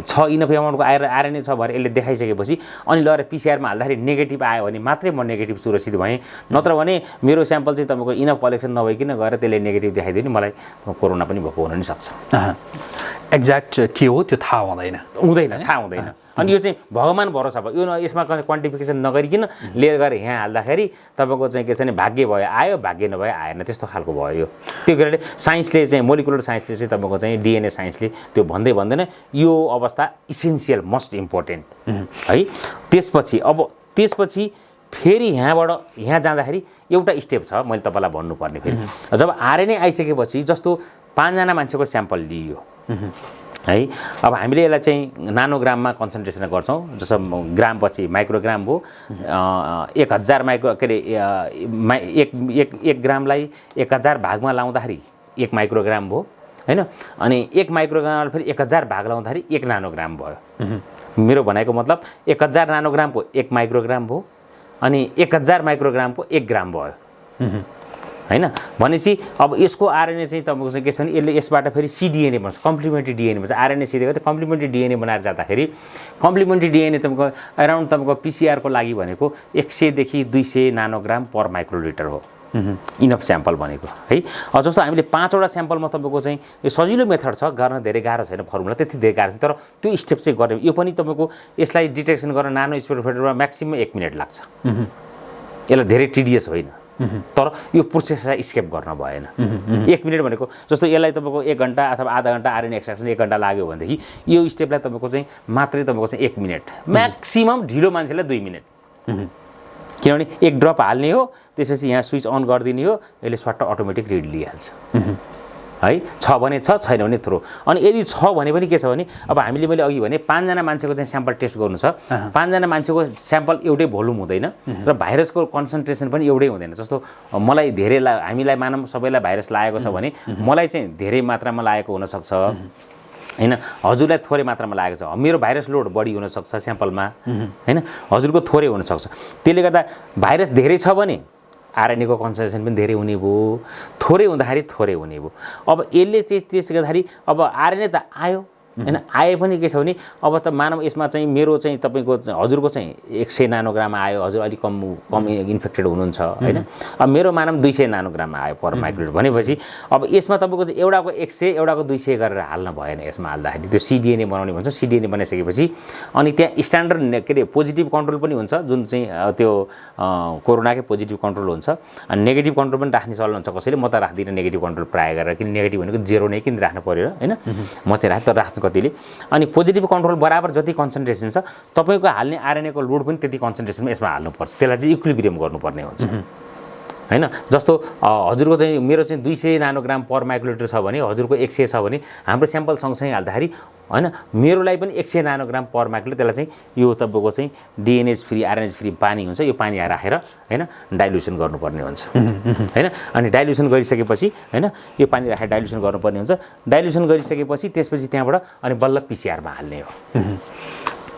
छ इनफ एमाउन्टको आरएनए छ भनेर यसले देखाइसकेपछि अनि लगेर पिसिआरमा हाल्दाखेरि नेगेटिभ आयो भने मात्रै म नेगेटिभ सुरक्षित भएँ, नत्र भने मेरो स्याम्पल चाहिँ तपाईँको इनफ कलेक्सन नभइकन गएर त्यसले नेगेटिभ देखाइदियो नि मलाई कोरोना पनि भएको हुन नि सक्छ। एक्ज्याक्ट के हो त्यो थाहा हुँदैन थाहा हुँदैन। अनि यो चाहिँ भगवान भरोसा भयो, यो यसमा क्वान्टिफिकेसन नगरिकन लिएर गएर यहाँ हाल्दाखेरि तपाईँको चाहिँ के छ भने भाग्य भयो आयो, भाग्य नभए आएन, त्यस्तो खालको भयो यो। त्यो कारणले साइन्सले चाहिँ मोलिकुलर साइन्सले चाहिँ तपाईँको चाहिँ डिएनए साइन्सले त्यो भन्दैन यो अवस्था इसेन्सियल मस्ट इम्पोर्टेन्ट है। त्यसपछि फेरि यहाँबाट यहाँ जाँदाखेरि एउटा स्टेप छ मैले तपाईँलाई भन्नुपर्ने। फेरि जब आरएनए आइसकेपछि जस्तो 5 जना मान्छेको स्याम्पल लिइयो है, अब हामीले यसलाई चाहिँ नानोग्राममा कन्सन्ट्रेसन गर्छौँ, जस्तो ग्रामपछि माइक्रोग्राम हो, 1000 माइक्रो के अरे एक ग्रामलाई 1000 भागमा लाउँदाखेरि 1 माइक्रोग्राम भयो होइन, अनि 1 माइक्रोग्रामलाई फेरि 1000 भाग लाउँदाखेरि 1 नानोग्राम भयो। मेरो भनाइको मतलब 1000 नानोग्रामको 1 माइक्रोग्राम भयो अनि 1000 माइक्रोग्रामको 1 ग्राम भयो होइन। भनेपछि अब यसको आरएनए चाहिँ तपाईँको चाहिँ के छ भने यसले यसबाट फेरि सिडिएनए भन्छ, कम्प्लिमेन्ट्री डिएनए भन्छ। आरएनए सिधै त कम्प्लिमेन्ट्री डिएनए बनाएर जाँदाखेरि कम्प्लिमेन्ट्री डिएनए तपाईँको अराउन्ड तपाईँको पिसिआरको लागि भनेको 100 देखि 200 नानोग्राम पर माइक्रोलिटर हो इनफ स्याम्पल भनेको है। जस्तो हामीले 5वटा स्याम्पलमा तपाईँको चाहिँ यो सजिलो मेथड छ, गर्न धेरै गाह्रो छैन, फर्मुला त्यति धेरै गाह्रो छैन, तर त्यो स्टेप चाहिँ गर्ने यो पनि तपाईँको यसलाई डिटेक्सन गर्न नानो स्पेक्ट्रोफोटोमा म्याक्सिमम 1 मिनट लाग्छ। यसलाई धेरै टिडियस होइन, तर यो प्रोसेसलाई स्केप गर्न भएन। 1 मिनट भनेको जस्तो यसलाई तपाईँको 1 घन्टा अथवा आधा घन्टा आरएनए एक्सट्र्याक्सन 1 घन्टा लाग्यो भनेदेखि यो स्टेपलाई तपाईँको चाहिँ मात्रै तपाईँको चाहिँ 1 मिनट, म्याक्सिमम ढिलो मान्छेलाई 2 मिनट, किनभने 1 ड्रप हाल्ने हो, त्यसपछि यहाँ स्विच अन गरिदिने हो, यसले स्वाट अटोमेटिक रिड लिइहाल्छ है। छ भने छ, छैन भने थ्रो। अनि यदि छ भने पनि के छ भने अब हामीले मैले अघि भने 5 जना मान्छेको चाहिँ स्याम्पल टेस्ट गर्नु छ, 5 जना मान्छेको स्याम्पल एउटै भोल्युम हुँदैन र भाइरसको कन्सन्ट्रेसन पनि एउटै हुँदैन। जस्तो मलाई धेरै हामीलाई मानव सबैलाई भाइरस लागेको छ भने मलाई चाहिँ धेरै मात्रामा लागेको हुनसक्छ होइन, हजुरलाई थोरै मात्रामा लागेको छ, मेरो भाइरस लोड बढी हुनसक्छ स्याम्पलमा होइन, हजुरको थोरै हुनसक्छ। त्यसले गर्दा भाइरस धेरै छ भने आरएनएको कन्सन्ट्रेसन पनि धेरै हुने भयो, थोरै हुँदाखेरि थोरै हुने भयो। अब यसले चाहिँ त्यसो गर्दाखेरि अब आरएनए त आयो होइन आए पनि के छ भने अब त मानव यसमा चाहिँ मेरो चाहिँ तपाईँको हजुरको चाहिँ 100 नानोग्राम आयो, हजुर अलिक कम इन्फेक्टेड हुनुहुन्छ होइन। अब मेरो मानव 200 नानोग्राम आयो पर माइक्रोलिटर भनेपछि अब यसमा तपाईँको चाहिँ एउटाको 100 एउटाको 200 गरेर हाल्न भएन। यसमा हाल्दाखेरि त्यो सिडिएनए बनाउने भन्छ। सिडिएनए बनाइसकेपछि अनि त्यहाँ स्ट्यान्डर्ड के अरे पोजिटिभ कन्ट्रोल पनि हुन्छ, जुन चाहिँ त्यो कोरोनाकै पोजिटिभ कन्ट्रोल हुन्छ। अनि नेगेटिभ कन्ट्रोल पनि राख्ने चलन हुन्छ कसैले, म त राख्दिनँ नेगेटिभ कन्ट्रोल प्रायः गरेर, किन नेगेटिभ भनेको 0 नै किन राख्नु पऱ्यो होइन। म चाहिँ राख्छु, तर राख्छु कतिले। अनि पोजिटिभ कन्ट्रोल बराबर जति कन्सन्ट्रेसन छ तपाईँको हाल्ने आरएनएको लोड पनि त्यति कन्सन्ट्रेसनमा यसमा हाल्नुपर्छ। त्यसलाई चाहिँ इक्विलिब्रियम गर्नुपर्ने हुन्छ होइन। जस्तो हजुरको चाहिँ मेरो चाहिँ 200 नानोग्राम पर माइक्रोलिटर छ भने हजुरको 100 छ भने हाम्रो स्याम्पल सँगसँगै हाल्दाखेरि होइन मेरोलाई पनि 100 नानोग्राम पर माइक्रोलिटर, त्यसलाई चाहिँ यो तपाईँको चाहिँ डिएनएज फ्री आरएनएज फ्री पानी हुन्छ, यो पानी राखेर होइन डाइल्युसन गर्नुपर्ने हुन्छ होइन। अनि डाइल्युसन गरिसकेपछि होइन यो पानी राखेर डाइल्युसन गर्नुपर्ने हुन्छ। डाइल्युसन गरिसकेपछि त्यसपछि त्यहाँबाट अनि बल्ल पिसिआरमा हाल्ने हो।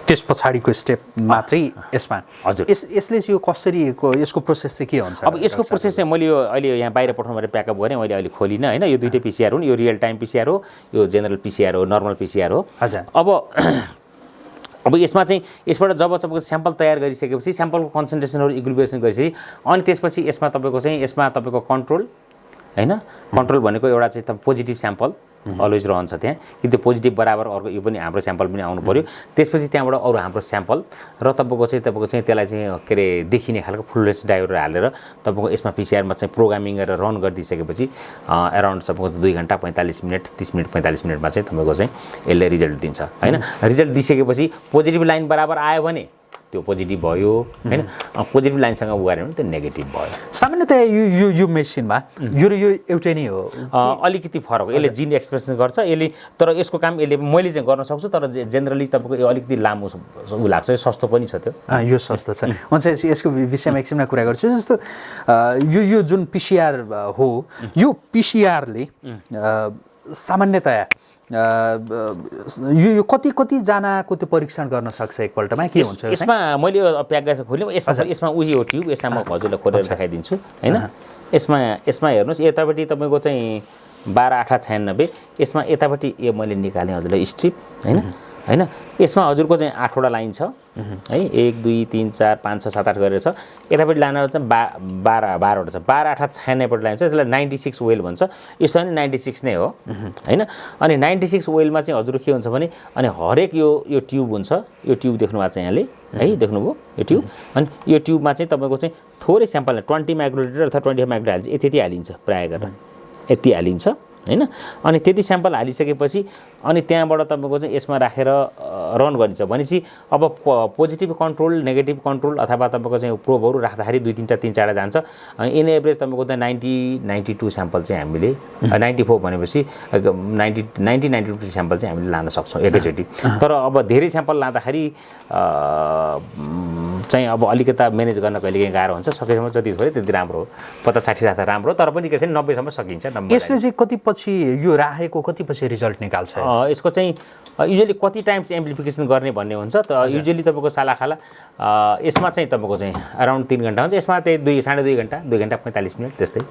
त्यस पछाडिको स्टेप मात्रै यसमा। हजुर यसले चाहिँ यो कसरी यसको प्रोसेस चाहिँ के हुन्छ? अब यसको प्रोसेस चाहिँ मैले यो अहिले यहाँ बाहिर पठाउनु भनेर प्याकअप गरेँ, मैले अहिले खोलिनँ होइन। यो दुईटै पिसिआर हुन्, यो रियल टाइम पिसिआर हो, यो जेनरल पिसिआर हो, नर्मल पिसिआर हो। हजुर अब यसमा चाहिँ यसबाट जब तपाईँको स्याम्पल तयार गरिसकेपछि स्याम्पलको कन्सन्ट्रेसनहरू इक्विलिब्रेसन गरिसकेपछि अनि त्यसपछि यसमा तपाईँको कन्ट्रोल होइन। कन्ट्रोल भनेको एउटा चाहिँ पोजिटिभ स्याम्पल अलवेज रहन्छ त्यहाँ, कि त्यो पोजिटिभ बराबर अर्को यो पनि हाम्रो स्याम्पल पनि आउनु पऱ्यो। त्यसपछि त्यहाँबाट अरू हाम्रो स्याम्पल र तपाईँको चाहिँ त्यसलाई चाहिँ के अरे देखिने खालको फुललेस डायोड हालेर तपाईँको यसमा पिसिआरमा चाहिँ प्रोग्रामिङ गरेर रन गरिदिइसकेपछि एराउन्ड तपाईँको 2 घन्टा 45 मिनट 30 मिनट 45 मिनटमा चाहिँ तपाईँको चाहिँ यसले रिजल्ट दिन्छ होइन। रिजल्ट दिइसकेपछि पोजिटिभ लाइन बराबर आयो भने त्यो पोजिटिभ भयो होइन, पोजिटिभ लाइनसँग उगाऱ्यो भने त्यो नेगेटिभ भयो। सामान्यतया यो मेसिनमा यो एउटै नै हो, अलिकति फरक हो। यसले जिन एक्सप्रेसन गर्छ यसले, तर यसको काम यसले मैले चाहिँ गर्न सक्छु, तर जेनरली तपाईँको यो अलिकति लामो लाग्छ, सस्तो पनि छ त्यो। यो सस्तो छ। म चाहिँ यसको विषयमा एकछिनमा कुरा गर्छु। जस्तो यो जुन पिसिआर हो, यो पिसिआरले सामान्यतया यो कतिजनाको त्यो परीक्षण गर्न सक्छ एकपल्टमा? के हुन्छ यसमा? मैले प्याक गरेर खोल्यौँ। यसमा उयो हो ट्युब, यसमा म हजुरलाई खोलेर देखाइदिन्छु होइन। यसमा हेर्नुहोस्, यतापट्टि तपाईँको चाहिँ 12/8/96, यसमा यतापट्टि यो मैले निकालेँ हजुरलाई स्ट्रिप होइन। यसमा हजुरको चाहिँ 8वटा लाइन छ है, 1 2 3 4 5 6 7 8 गरेर छ। यतापट्टि लाइन चाहिँ 12वटा छ। 12/8/96 लाइन छ, त्यसलाई 96 ओइल भन्छ। यसो पनि 96 नै हो होइन। अनि 96 ओइलमा चाहिँ हजुर के हुन्छ भने अनि हरेक यो ट्युब हुन्छ, यो ट्युब देख्नुभएको छ यहाँले है, देख्नुभयो यो ट्युब। अनि यो ट्युबमा चाहिँ तपाईँको चाहिँ थोरै स्याम्पल 20 माइक्रोलिटर अथवा 25 माइक्रोलिटर हालिन्छ, यति हालिन्छ प्रायः गरेर, यति हालिन्छ होइन। अनि त्यति स्याम्पल हालिसकेपछि अनि त्यहाँबाट तपाईँको चाहिँ यसमा राखेर रन गरिन्छ भनेपछि अब पोजिटिभ कन्ट्रोल नेगेटिभ कन्ट्रोल अथवा तपाईँको चाहिँ प्रोबहरू राख्दाखेरि 2-3टा 3-4 जान्छ। अनि इन एभरेज तपाईँको त 92 स्याम्पल चाहिँ हामीले 94 भनेपछि 92 स्याम्पल चाहिँ हामीले लान सक्छौँ एकैचोटि। तर अब धेरै स्याम्पल लाँदाखेरि चाहिँ अब अलिकता म्यानेज गर्न कहिलेकाहीँ गाह्रो हुन्छ। सकेसम्म जति छोरे त्यति राम्रो हो, 50-60 राख्दा राम्रो, तर पनि के छ 90सम्म सकिन्छ। यसले चाहिँ कतिपछि यो राखेको कतिपछि रिजल्ट निकाल्छ? यसको चाहिँ युजली कति टाइम्स एम्प्लिफिकेसन गर्ने भन्ने हुन्छ। त युजली तपाईँको सालाखाला यसमा चाहिँ तपाईँको चाहिँ अराउन्ड 3 घन्टा हुन्छ, यसमा त्यही 2.5 घन्टा 2 घन्टा 45 मिनट त्यस्तै।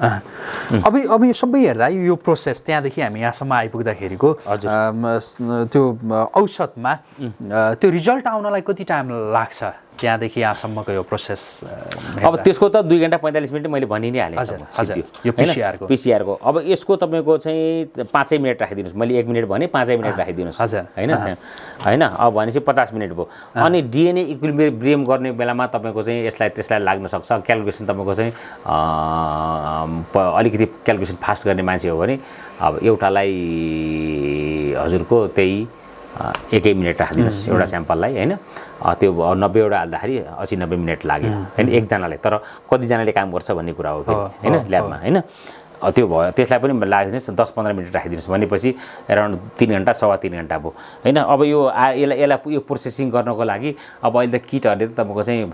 अब यो सबै हेर्दा यो प्रोसेस त्यहाँदेखि हामी यहाँसम्म आइपुग्दाखेरिको त्यो औसतमा त्यो रिजल्ट आउनलाई कति टाइम लाग्छ? त्यहाँदेखि यहाँसम्मको यो प्रोसेस अब त्यसको त 2 घन्टा 45 मिनट मैले भनि नै हालेँ यो पिसिआरको। अब यसको तपाईँको चाहिँ 5 मिनट राखिदिनुहोस्, मैले 1 मिनट भने 5 मिनट राखिदिनुहोस् होइन। अब भनेपछि 50 मिनट भयो। अनि डिएनए इक्विलिब्रियम गर्ने बेलामा तपाईँको चाहिँ त्यसलाई लाग्न सक्छ। क्यालकुलेसन तपाईँको चाहिँ अलिकति क्यालकुलेसन फास्ट गर्ने मान्छे हो भने अब एउटालाई हजुरको त्यही 1 मिनट राखिदिनुहोस् एउटा स्याम्पललाई होइन। त्यो 90वटा हाल्दाखेरि 80-90 मिनट लाग्यो होइन एकजनालाई। तर कतिजनाले काम गर्छ भन्ने कुरा हो फेरि होइन ल्याबमा होइन। त्यो भयो, त्यसलाई पनि लागिदिनुहोस् 10-15 मिनट राखिदिनुहोस् भनेपछि एराउन्ड 3 घन्टा 3.25 घन्टा भयो होइन। अब यसलाई यो प्रोसेसिङ गर्नको लागि अब अहिले त किटहरूले त तपाईँको चाहिँ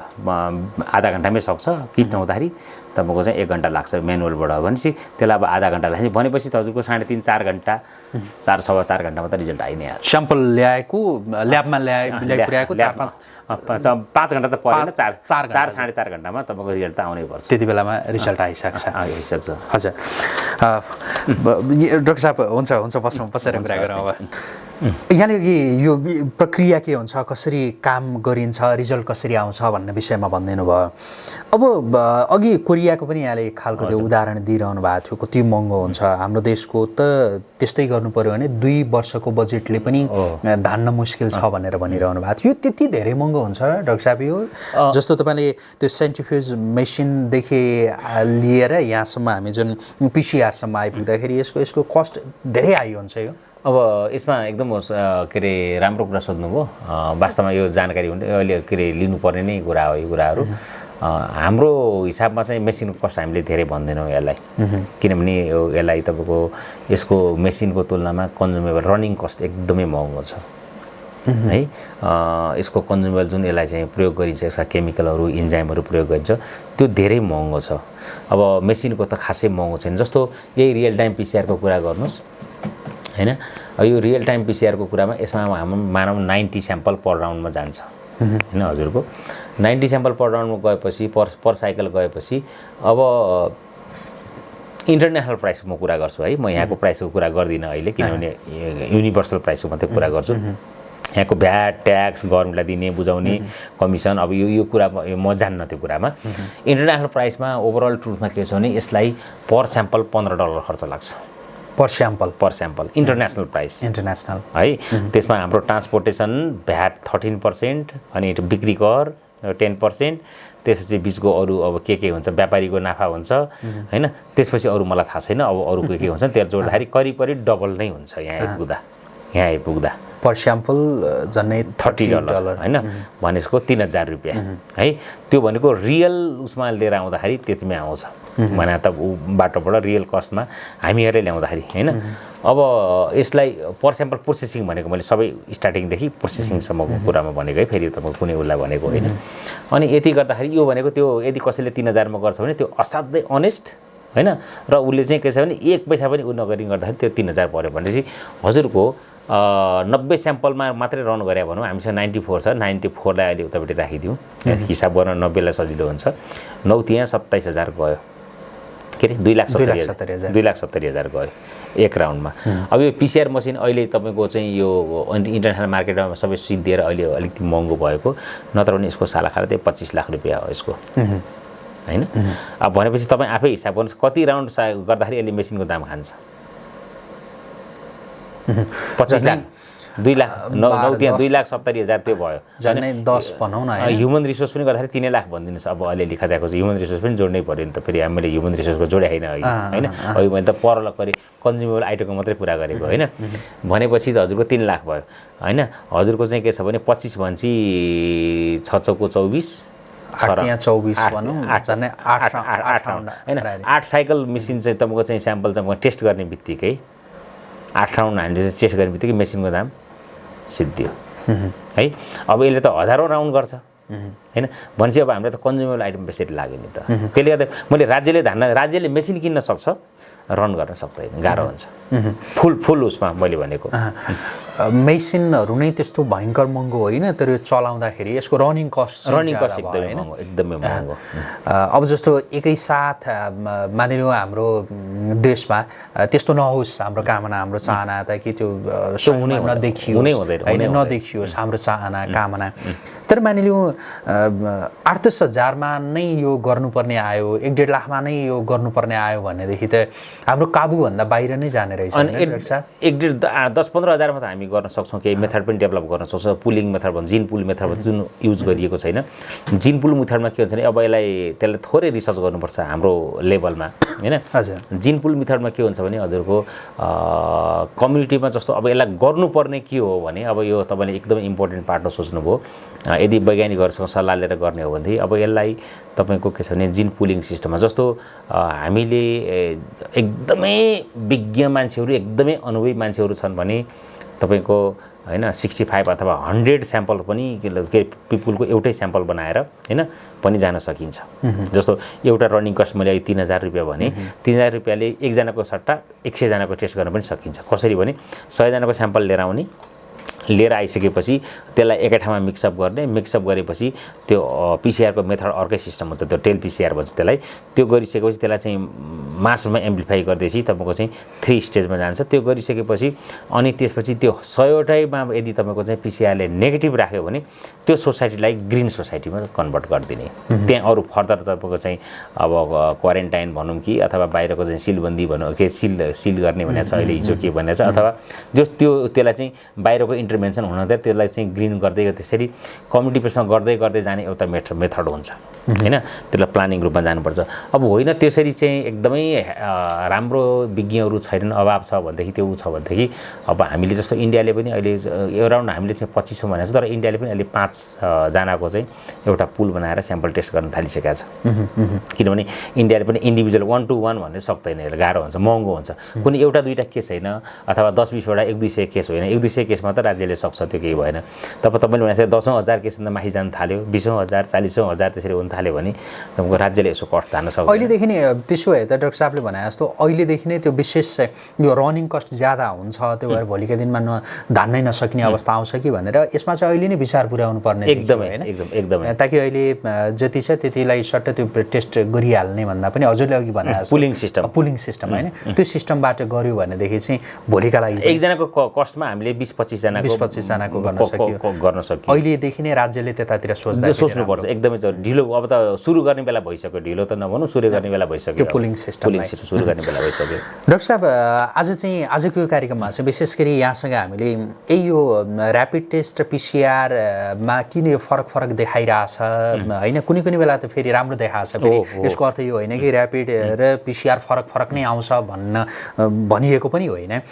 आधा घन्टामै सक्छ। किट नहुँदाखेरि तपाईँको चाहिँ 1 घन्टा लाग्छ म्यानुअलबाट भनेपछि त्यसलाई अब आधा घन्टा लाग्छ भनेपछि त हजुरको 3.5-4 घन्टा 4-4.25 घन्टामा त रिजल्ट आइ नै हाल्छ। स्याम्पल ल्याएको ल्याबमा ल्याएको 5 घन्टा त परेन, 4-4.5 घन्टामा तपाईँको रिजल्ट त आउनै पर्छ। त्यति बेलामा रिजल्ट आइसक्छ। आइसक्छ। हजुर डाक्टर साहब हुन्छ बसेर कुरा गरौँ अब। यहाँले यो प्रक्रिया के हुन्छ, कसरी काम गरिन्छ, रिजल्ट कसरी आउँछ भन्ने विषयमा भनिदिनु भयो। अब अघि कोरियाको पनि यहाँले एक खालको त्यो उदाहरण दिइरहनु भएको थियो, कति महँगो हुन्छ। हाम्रो देशको त त्यस्तै गर्नु पर्यो भने 2 वर्षको बजेटले पनि धान्न मुस्किल छ भनेर भनिरहनु भएको थियो। यो त्यति धेरै महँगो हुन्छ डाक्टर साहब? यो जस्तो तपाईँले त्यो सेन्ट्रिफ्युज मेसिनदेखि लिएर यहाँसम्म हामी जुन पिसिआरसम्म आइपुग्दाखेरि यसको कस्ट धेरै हाई हुन्छ यो? अब यसमा एकदम के अरे राम्रो कुरा सोध्नुभयो। वास्तवमा यो जानकारी हुँदै अहिले के अरे लिनुपर्ने नै कुरा हो यो कुराहरू। हाम्रो हिसाबमा चाहिँ मेसिनको कस्ट हामीले धेरै भन्दैनौँ यसलाई, किनभने यसलाई तपाईँको यसको मेसिनको तुलनामा कन्ज्युमेबल रनिङ कस्ट एकदमै महँगो छ है। यसको कन्ज्युमेबल जुन यसलाई चाहिँ प्रयोग गरिन्छ, केमिकलहरू इन्जाइमहरू प्रयोग गरिन्छ, त्यो धेरै महँगो छ। अब मेसिनको त खासै महँगो छैन। जस्तो यही रियल टाइम पिसिआरको कुरा गर्नुहोस् हैन। यो रियल टाइम पिसिआरको कुरामा यसमा हाम्रो मानव 90 स्याम्पल पर राउन्डमा जान्छ हैन। हजुरको 90 स्याम्पल पर राउन्डमा गएपछि पर साइकल गएपछि अब इन्टरनेसनल प्राइसको म कुरा गर्छु है। म यहाँको प्राइसको कुरा गर्दिनँ अहिले, किनभने युनिभर्सल प्राइसको मात्रै कुरा गर्छु। यहाँको भ्याट ट्याक्स गभर्मेन्टलाई दिने बुझाउने कमिसन, अब यो कुरा म जान्न त्यो कुरामा। इन्टरनेसनल प्राइसमा ओभरअल ट्रुथमा के छ भने यसलाई पर स्याम्पल $15 खर्च लाग्छ। पर स्याम्पल इन्टरनेसनल प्राइस है। त्यसमा हाम्रो ट्रान्सपोर्टेसन भ्याट 13%, अनि बिक्री कर 10%, त्यसपछि बिचको अरू अब के हुन्छ, व्यापारीको नाफा हुन्छ हैन। त्यसपछि अरू मलाई थाहा छैन, अब अरू के हुन्छ त्यसलाई जोड्दाखेरि करिब डबल नै हुन्छ यहाँ आइपुग्दा पर स्याम्पल झन्डै $30 हैन। भनेको ₹3000 है। त्यो भनेको रियल उसमा लिएर आउँदाखेरि त्यतिमै आउँछ भने त बाटोबाट रियल कस्टमा हामीहरूले ल्याउँदाखेरि हैन। अब यसलाई पर स्याम्पल प्रोसेसिङ भनेको मैले सबै स्टार्टिङदेखि प्रोसेसिङसम्मको कुरामा भनेको है, फेरि तपाईँको कुनै उसलाई भनेको होइन। अनि यति गर्दाखेरि यो भनेको त्यो यदि कसैले 3000 मा गर्छ भने त्यो असाध्यै अनेस्ट हैन। र उसले चाहिँ के छ भने 1 पैसा पनि उ नगरी गर्दाखेरि त्यो 3000 पर्यो भनेपछि हजुरको 90 स्याम्पलमा मात्रै रन गरे भनौँ, हामीसँग 94 छ। 94लाई अहिले उतापट्टि राखिदिउँ, हिसाब गर्न 90लाई सजिलो हुन्छ। 9 त्यहाँ 27,000 गयो, के अरे 2,70,000 गयो एक राउन्डमा। अब यो पिसिआर मसिन अहिले तपाईँको चाहिँ यो इन्टरनेसनल मार्केटमा सबै सिद्धिएर अहिले अलिकति महँगो भएको, नत्र भने यसको सालाखाला चाहिँ 25 लाख रुपियाँ हो यसको हैन। अब भनेपछि तपाईँ आफै हिसाब गर्नुहोस् कति राउन्ड गर्दाखेरि यसले मेसिनको दाम खान्छ। 25 लाख 2 लाख 9 त्यहाँ 2,70,000 त्यो भयो, झन्डै 10 भनौँ न। ह्युमन रिसोर्स पनि गर्दाखेरि 3 लाख भनिदिनुहोस्। अब अलिअलि खाएको छ, ह्युमन रिसोर्स पनि जोड्नै पऱ्यो नि त। फेरि मैले ह्युमन रिसोर्सको जोडे होइन होइन। अहिले मैले त परल गरी कन्ज्युमेबल आइटमको मात्रै कुरा गरेको होइन। भनेपछि त हजुरको 3 लाख भयो हैन। हजुरको चाहिँ के छ भने 25 भन्छ 6 चौको 24, 24 भनौँ, झन्डै 8 राउन्ड हैन। 8 साइकल मेसिन चाहिँ तपाईँको चाहिँ स्याम्पल चाहिँ टेस्ट गर्ने बित्तिकै 8 राउन्ड हामीले चाहिँ टेस्ट गर्ने बित्तिकै मेसिनको दाम सिद्धियो है। अब यसले त हजारौँ राउन्ड गर्छ हैन। भनेपछि अब हामीलाई त कन्ज्युमेबल आइटम बेसी लाग्यो नि त। त्यसले गर्दा मैले राज्यले मेसिन किन्न सक्छ, रन गर्न सक्दैन, गाह्रो हुन्छ। फुल उसमा मैले भनेको मेसिनहरू नै त्यस्तो भयङ्कर महँगो होइन, तर यो चलाउँदाखेरि यसको रनिङ कस्ट एकदमै महँगो। अब जस्तो एकैसाथ मानिलिउँ हाम्रो देशमा त्यस्तो नहोस्, हाम्रो कामना हाम्रो चाहना त कि त्यो नदेखियोस् हाम्रो चाहना कामना। तर मानिलिउँ 8-10 हजारमा नै यो गर्नुपर्ने आयो, 1-1.5 लाखमा नै यो गर्नुपर्ने आयो भनेदेखि त हाम्रो काबुभन्दा बाहिर नै जाने रहेछ। 10-15 हजारमा त हामी गर्न सक्छौँ, केही मेथड पनि डेभलप गर्न सक्छौँ। पुलिङ मेथड भन्छ, जिन पुल मेथड भन्छ, जुन युज गरिएको छैन। जिन पुल मेथडमा के हुन्छ भने अब त्यसलाई थोरै रिसर्च गर्नुपर्छ हाम्रो लेभलमा हैन। हजुर, जिन पुल मेथडमा के हुन्छ भने हजुरको कम्युनिटीमा जस्तो अब यसलाई गर्नुपर्ने के हो भने, अब यो तपाईँले एकदमै इम्पोर्टेन्ट पार्टमा सोच्नुभयो। यदि वैज्ञानिकहरूसँग सल्लाह लिएर गर्ने हो भनेदेखि अब यसलाई तपाईँको के छ भने जिन पुलिङ सिस्टममा जस्तो हामीले एकदमै विज्ञ मान्छेहरू, एकदमै अनुभवी मान्छेहरू छन् भने तपाईँको हैन 65 अथवा 100 स्याम्पल पनि पिपुलको एउटै स्याम्पल बनाएर हैन पनि जान सकिन्छ। जस्तो एउटा रनिङ कस्ट मैले 3,000 रुपियाँ भने 3,000 रुपियाँले एकजनाको सट्टा 100 जनाको टेस्ट गर्न पनि सकिन्छ। कसरी भने 100 जनाको स्याम्पल लिएर आउने, लिएर आइसकेपछि त्यसलाई एकै ठाउँमा मिक्सअप गरेपछि त्यो पिसिआरको मेथड अर्कै सिस्टम हुन्छ, त्यो टेल पिसिआर भन्छ त्यसलाई। त्यो गरिसकेपछि त्यसलाई चाहिँ मास रूपमा एम्प्लिफाई गर्दैछ तपाईँको चाहिँ 3 स्टेजमा जान्छ। त्यो गरिसकेपछि अनि त्यसपछि त्यो 100वटैमा यदि तपाईँको चाहिँ पिसिआरले नेगेटिभ राख्यो भने त्यो सोसाइटीलाई ग्रिन सोसाइटीमा कन्भर्ट गरिदिने। त्यहाँ अरू फर्दर तपाईँको चाहिँ अब क्वारेन्टाइन भनौँ कि अथवा बाहिरको चाहिँ सिलबन्दी भनौँ के सिल गर्ने भनेको छ अहिले, हिजो के भनेको छ, अथवा त्यसलाई चाहिँ बाहिरको इन्टरभेन्सन हुन दिएर त्यसलाई चाहिँ ग्रिन गर्दै त्यसरी कम्युनिटी बेसमा गर्दै जाने एउटा मेथड हुन्छ हैन। त्यसलाई प्लानिङ रूपमा जानुपर्छ। अब होइन त्यसरी चाहिँ एकदमै राम्रो विज्ञहरू छैनन्, अभाव छ भनेदेखि त्यो छ भनेदेखि अब हामीले जस्तो इन्डियाले पनि अहिले एराउन्ड हामीले चाहिँ 2500 भनेको छ, तर इन्डियाले पनि अहिले 5 जनाको चाहिँ एउटा पुल बनाएर स्याम्पल टेस्ट गर्न थालिसकेको छ। किनभने इन्डियाले पनि इन्डिभिजुअल 1 to 1 भन्ने सक्दैन, गाह्रो हुन्छ, महँगो हुन्छ। कुनै एउटा दुईटा केस होइन अथवा 10-20वटा 100-200 केस होइन, 100-200 केसमा त राज्यले सक्छ, त्यो केही भएन। तपाईँले भने 10,000 केस माथि जान थाल्यो, 20,000 40,000 त्यसरी हुन थाल्यो भने तपाईँको राज्यले यसो कस्ट धान्न सक्छ। अहिलेदेखि नै त्यसो भए त डाक्टर साहबले भने जस्तो अहिलेदेखि नै त्यो विशेष यो रनिङ कस्ट ज्यादा हुन्छ, त्यो भएर भोलिका दिनमा धान्नै नसक्ने अवस्था आउँछ कि भनेर यसमा चाहिँ अहिले नै विचार पुर्याउनु पर्ने एकदमै ताकि अहिले जति छ त्यतिलाई सट्ट त्यो टेस्ट गरिहाल्ने भन्दा पनि हजुरले अघि भने पुलिङ सिस्टम होइन, त्यो सिस्टमबाट गर्यो भनेदेखि चाहिँ भोलिका लागि एकजनाको कस्टमा हामीले 20-25 जनाको गर्न सक्यो। अहिलेदेखि नै राज्यले त्यतातिर सोच्नुपर्छ एकदमै ढिलो। अब त सुरु गर्ने बेला भइसक्यो, ढिलो त नभनौँ, सुरु गर्ने बेला भइसक्यो, त्यो पुलिङ सिस्टम सुरु गर्ने बेला भइसक्यो। डाक्टर साहब आजको यो कार्यक्रममा चाहिँ विशेष गरी यहाँसँग हामीले यो ऱ्यापिड टेस्ट र पिसिआरमा किन यो फरक देखाइरहेछ होइन, कुनै बेला त फेरि राम्रो देखाएको छ, फेरि यसको अर्थ यो होइन कि ऱ्यापिड र पिसिआर फरक नै आउँछ भनिएको पनि होइन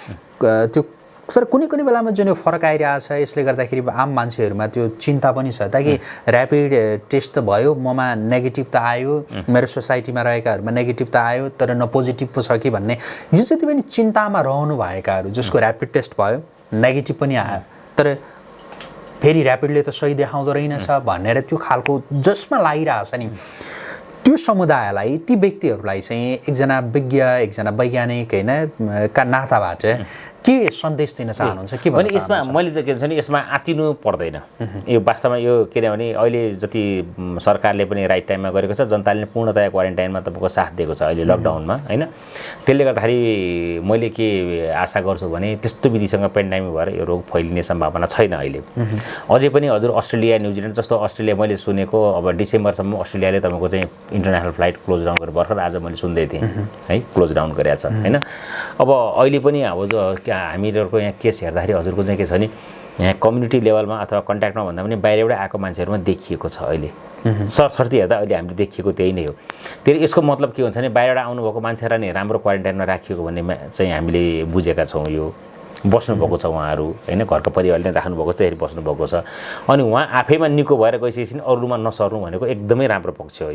त्यो। तर कुनै बेलामा जुन यो फरक आइरहेछ यसले गर्दाखेरि आम मान्छेहरूमा त्यो चिन्ता पनि छ ताकि ऱ्यापिड टेस्ट त भयो, ममा नेगेटिभ त आयो, मेरो सोसाइटीमा रहेकाहरूमा नेगेटिभ त आयो, तर न पोजिटिभ पो छ कि भन्ने यो जति पनि चिन्तामा रहनु भएकाहरू जसको ऱ्यापिड टेस्ट भयो नेगेटिभ पनि आयो तर फेरि ऱ्यापिडले त सही देखाउँदो रहेनछ भनेर त्यो खालको जसमा लागिरहेछ नि, त्यो समुदायलाई ती व्यक्तिहरूलाई चाहिँ एकजना विज्ञ एकजना वैज्ञानिक होइन का नाताबाट के सन्देश दिन चाहनुहुन्छ? के भने यसमा मैले चाहिँ के भन्छ नि, यसमा आतिनु पर्दैन। यो वास्तवमा यो किनभने अहिले जति सरकारले पनि राइट टाइममा गरेको छ, जनताले पूर्णतया क्वारेन्टाइनमा तपाईँको साथ दिएको छ अहिले लकडाउनमा होइन। त्यसले गर्दाखेरि मैले के आशा गर्छु भने त्यस्तो विधिसँग पेन्डेमिक भएर यो रोग फैलिने सम्भावना छैन अहिले। अझै पनि हजुर अस्ट्रेलिया न्युजिल्यान्ड जस्तो अस्ट्रेलिया मैले सुनेको अब डिसेम्बरसम्म अस्ट्रेलियाले तपाईँको चाहिँ इन्टरनेसनल फ्लाइट क्लोज डाउन गरेर भर्खर आज मैले सुन्दै थिएँ है, क्लोज डाउन गरेको छ होइन। अब अहिले पनि अब जो हामीहरूको यहाँ केस हेर्दाखेरि हजुरको चाहिँ के छ नि, यहाँ कम्युनिटी लेभलमा अथवा कन्ट्याक्टमा भन्दा पनि बाहिरबाट आएको मान्छेहरूमा देखिएको छ अहिले। सरसर्ती हेर्दा अहिले हामीले देखिएको त्यही नै हो। त्यसले यसको मतलब के हुन्छ भने बाहिरबाट आउनुभएको मान्छेलाई नै राम्रो क्वारेन्टाइनमा राखिएको भन्ने चाहिँ हामीले बुझेका छौँ। यो बस्नुभएको छ उहाँहरू होइन, घरको परिवारले राख्नुभएको छ, त्यसरी बस्नुभएको छ। अनि उहाँ आफैमा निको भएर गइसकेपछि अरूमा नसर्नु भनेको एकदमै राम्रो पक्ष हो।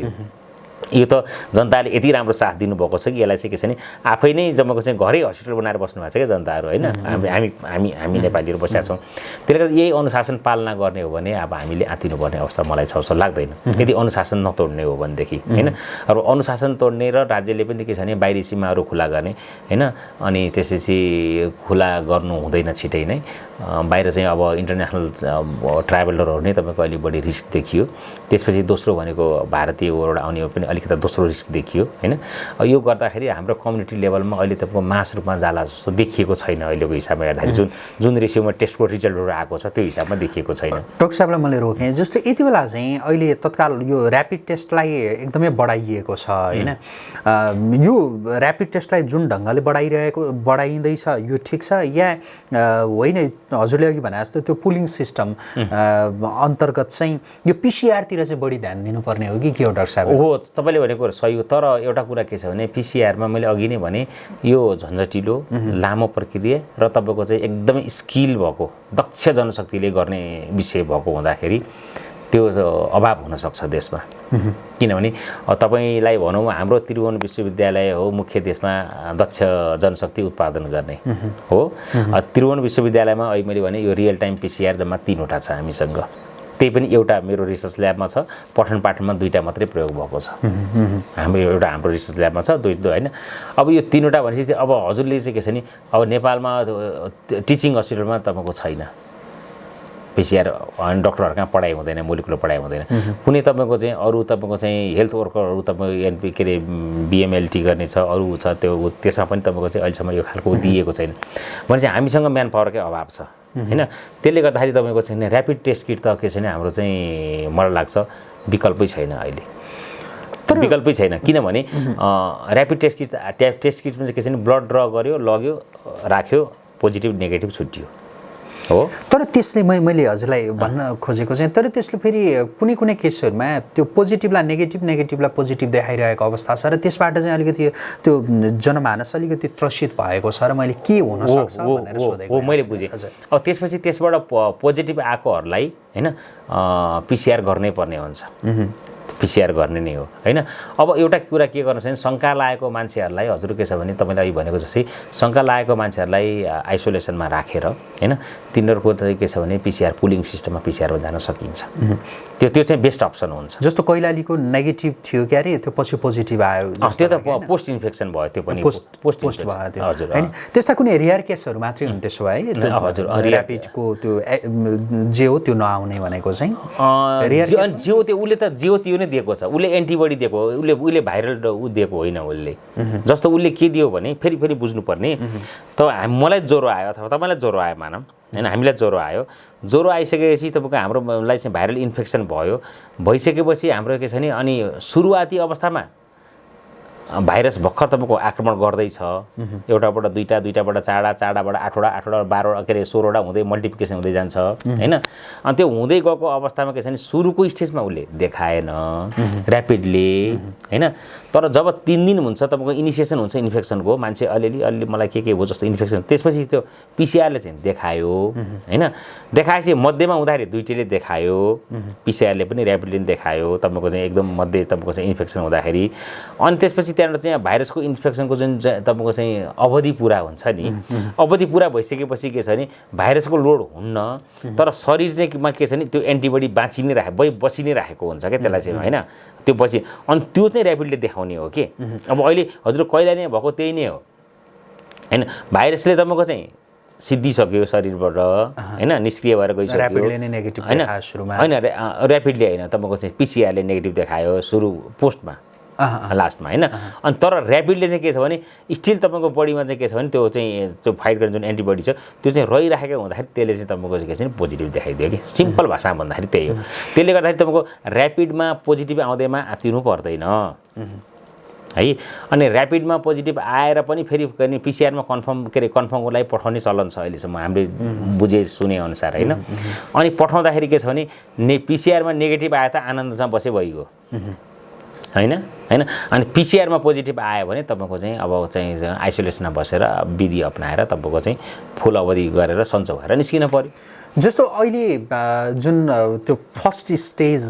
यो त जनताले यति राम्रो साथ दिनुभएको छ कि यसलाई चाहिँ के छ नि, आफै नै जम्मको चाहिँ घरै हस्पिटल बनाएर बस्नु भएको छ क्या जनताहरू होइन। हामी नेपालीहरू बसेका छौँ। त्यसले गर्दा यही अनुशासन पालना गर्ने हो भने अब हामीले आतिनुपर्ने अवस्था मलाई छ जस्तो लाग्दैन, यदि अनुशासन नतोड्ने हो भनेदेखि होइन। अब अनुशासन तोड्ने र राज्यले पनि के छ भने बाहिरी सीमाहरू खुला गर्ने होइन, अनि त्यसपछि खुला गर्नु हुँदैन छिटै नै। बाहिर चाहिँ अब इन्टरनेसनल ट्राभलरहरू नै तपाईँको अहिले बढी रिस्क देखियो। त्यसपछि दोस्रो भनेको भारतीयबाट आउने पनि अलिकति दोस्रो रिस्क देखियो होइन। यो गर्दाखेरि हाम्रो कम्युनिटी लेभलमा अहिले तपाईँको मास रूपमा जाला जस्तो देखिएको छैन अहिलेको हिसाबमा हेर्दाखेरि। जुन रेसियोमा टेस्टको रिजल्टहरू आएको छ त्यो हिसाबमा देखिएको छैन। डाक्टर साहबलाई मैले रोकेँ जस्तो यति बेला चाहिँ अहिले तत्काल यो ऱ्यापिड टेस्टलाई एकदमै बढाइएको छ होइन। यो ऱ्यापिड टेस्टलाई जुन ढङ्गले बढाइँदैछ यो ठिक छ या होइन? हजुरले अघि भने जस्तो त्यो पुलिङ सिस्टम अन्तर्गत चाहिँ यो पिसिआरतिर चाहिँ बढी ध्यान दिनुपर्ने हो कि के हो डाक्टर साहब? हो, तपाईँले भनेको सही हो। तर एउटा कुरा के छ भने पिसिआरमा मैले अघि नै भने यो झन्झटिलो लामो प्रक्रिया र तपाईँको चाहिँ एकदमै स्किल भएको दक्ष जनशक्तिले गर्ने विषय भएको हुँदाखेरि त्यो अभाव हुनसक्छ देशमा। किनभने तपाईँलाई भनौँ हाम्रो त्रिभुवन विश्वविद्यालय हो मुख्य देशमा दक्ष जनशक्ति उत्पादन गर्ने हो। त्रिभुवन विश्वविद्यालयमा अहिले मैले भने यो रियल टाइम पिसिआर जम्मा 3वटा छ हामीसँग। त्यही पनि एउटा मेरो रिसर्च ल्याबमा छ, पठन पाठनमा 2टा मात्रै प्रयोग भएको छ। हाम्रो रिसर्च ल्याबमा छ 2 होइन। अब यो 3वटा भनेपछि अब हजुरले चाहिँ के छ नि, अब नेपालमा टिचिङ हस्पिटलमा तपाईँको छैन पिसिआर अनि डक्टरहरूकहाँ पढाइ हुँदैन, मोलिकुलर पढाइ हुँदैन। कुनै तपाईँको चाहिँ अरू तपाईँको चाहिँ हेल्थ वर्करहरू तपाईँको एनपी के अरे बिएमएलटी गर्ने छ, अरू छ, त्यसमा पनि तपाईँको चाहिँ अहिलेसम्म यो खालको दिएको छैन। भने चाहिँ हामीसँग म्यान पावरकै अभाव छ होइन। त्यसले गर्दाखेरि तपाईँको चाहिँ ऱ्यापिड टेस्ट किट त के छैन, हाम्रो चाहिँ मलाई लाग्छ विकल्पै छैन अहिले, विकल्पै छैन। किनभने ऱ्यापिड टेस्ट किटमा चाहिँ के छैन, ब्लड ड्र गर्यो, लग्यो, राख्यो, पोजिटिभ नेगेटिभ छुट्टियो हो। तर त्यसले मैले हजुरलाई भन्न खोजेको चाहिँ, तर त्यसले फेरि कुनै कुनै केसहरूमा त्यो पोजिटिभलाई नेगेटिभ, नेगेटिभलाई पोजिटिभ देखाइरहेको अवस्था छ र त्यसबाट चाहिँ अलिकति त्यो जनमानस अलिकति त्रसित भएको छ र मैले के हुनसक्छ भनेर सोधेको हो। मैले बुझेँ। अब त्यसपछि त्यसबाट पोजिटिभ आएकोहरूलाई होइन पिसिआर गर्नै पर्ने हुन्छ, पिसिआर गर्ने नै हो होइन। अब एउटा कुरा के गर्नु छ भने शङ्का लागेको मान्छेहरूलाई हजुर के छ भने तपाईँलाई भनेको जस्तै शङ्का लागेको मान्छेहरूलाई आइसोलेसनमा राखेर होइन तिनीहरूको चाहिँ के छ भने पिसिआर पुलिङ सिस्टममा पिसिआरमा जान सकिन्छ। त्यो चाहिँ बेस्ट अप्सन हुन्छ। जस्तो कैलालीको नेगेटिभ थियो क्या अरे, त्यो पछि पोजिटिभ आयो, त्यो त पोस्ट इन्फेक्सन भयो, त्यो पनि पोस्ट भयो त्यो हजुर होइन। त्यस्ता कुनै रेयर केसहरू मात्रै हुन् त्यसो भए हजुर। ऱ्यापिडको त्यो जे हो त्यो नआउने भनेको चाहिँ जियो त्यो उसले त जियो त्यो नै दिएको छ, उसले एन्टिबडी दिएको, उसले भाइरल दिएको होइन। उसले जस्तो उसले के दियो भने फेरि बुझ्नुपर्ने, त मलाई ज्वरो आयो अथवा तपाईँलाई ज्वरो आयो मानौँ होइन, हामीलाई ज्वरो आयो, ज्वरो आइसकेपछि तपाईँको हाम्रोलाई चाहिँ भाइरल इन्फेक्सन भयो, भइसकेपछि हाम्रो के छ नि, अनि सुरुवाती अवस्थामा भाइरस भर्खर तपाईँको आक्रमण गर्दैछ, एउटाबाट दुईवटा, दुईवटाबाट चारवटा, चारवटाबाट आठवटा, आठवटा 12 के अरे 16वटा हुँदै मल्टिप्लिकेसन हुँदै जान्छ होइन। अनि त्यो हुँदै गएको अवस्थामा के छ भने सुरुको स्टेजमा उसले देखाएन ऱ्यापिडली होइन। तर जब 3 दिन हुन्छ तपाईँको इनिसिएसन हुन्छ इन्फेक्सनको, मान्छे अलिअलि मलाई के भयो जस्तो इन्फेक्सन, त्यसपछि त्यो पिसिआरले चाहिँ देखायो होइन। देखाएपछि मध्येमा हुँदाखेरि दुईटैले देखायो, पिसिआरले पनि ऱ्यापिडले पनि देखायो तपाईँको चाहिँ एकदम मध्य तपाईँको चाहिँ इन्फेक्सन हुँदाखेरि। अनि त्यसपछि त्यहाँबाट चाहिँ भाइरसको इन्फेक्सनको जुन तपाईँको चाहिँ अवधि पुरा हुन्छ नि, अवधि पुरा भइसकेपछि के छ भने भाइरसको लोड हुन्न, तर शरीर चाहिँ के छ नि त्यो एन्टिबडी बसि नै राखेको हुन्छ क्या त्यसलाई चाहिँ होइन। त्यो पछि अनि त्यो चाहिँ ऱ्यापिडले देखाउने हो कि। अब अहिले हजुर कहिले नै भएको त्यही नै हो होइन। भाइरसले तपाईँको चाहिँ सिद्धिसक्यो शरीरबाट होइन, निष्क्रिय भएर गइसक्यो होइन। होइन ऱ्यापिडले होइन तपाईँको चाहिँ पिसिआरले नेगेटिभ देखायो सुरु पोस्टमा लास्टमा होइन। अनि तर ऱ्यापिडले चाहिँ के छ भने स्टिल तपाईँको बडीमा चाहिँ के छ भने त्यो फाइट गर्ने जुन एन्टिबडी छ त्यो चाहिँ रहिराखेको हुँदाखेरि त्यसले चाहिँ तपाईँको के छ भने पोजिटिभ देखाइदियो कि। सिम्पल भाषामा भन्दाखेरि त्यही हो। त्यसले गर्दाखेरि तपाईँको ऱ्यापिडमा पोजिटिभ आउँदैमा आत्तिनु पर्दैन है। अनि ऱ्यापिडमा पोजिटिभ आएर पनि फेरि पिसिआरमा कन्फर्मको लागि पठाउने चलन छ अहिलेसम्म हामीले बुझे सुने अनुसार होइन। अनि पठाउँदाखेरि के छ भने पिसिआरमा नेगेटिभ आयो त आनन्दसँग बसे भइगयो होइन होइन। अनि पिसिआरमा पोजिटिभ आयो भने तपाईँको चाहिँ अब चाहिँ आइसोलेसनमा बसेर विधि अप्नाएर तपाईँको चाहिँ फुल अवधि गरेर सन्चो भएर निस्किन पर्यो। जस्तो अहिले जुन त्यो फर्स्ट स्टेज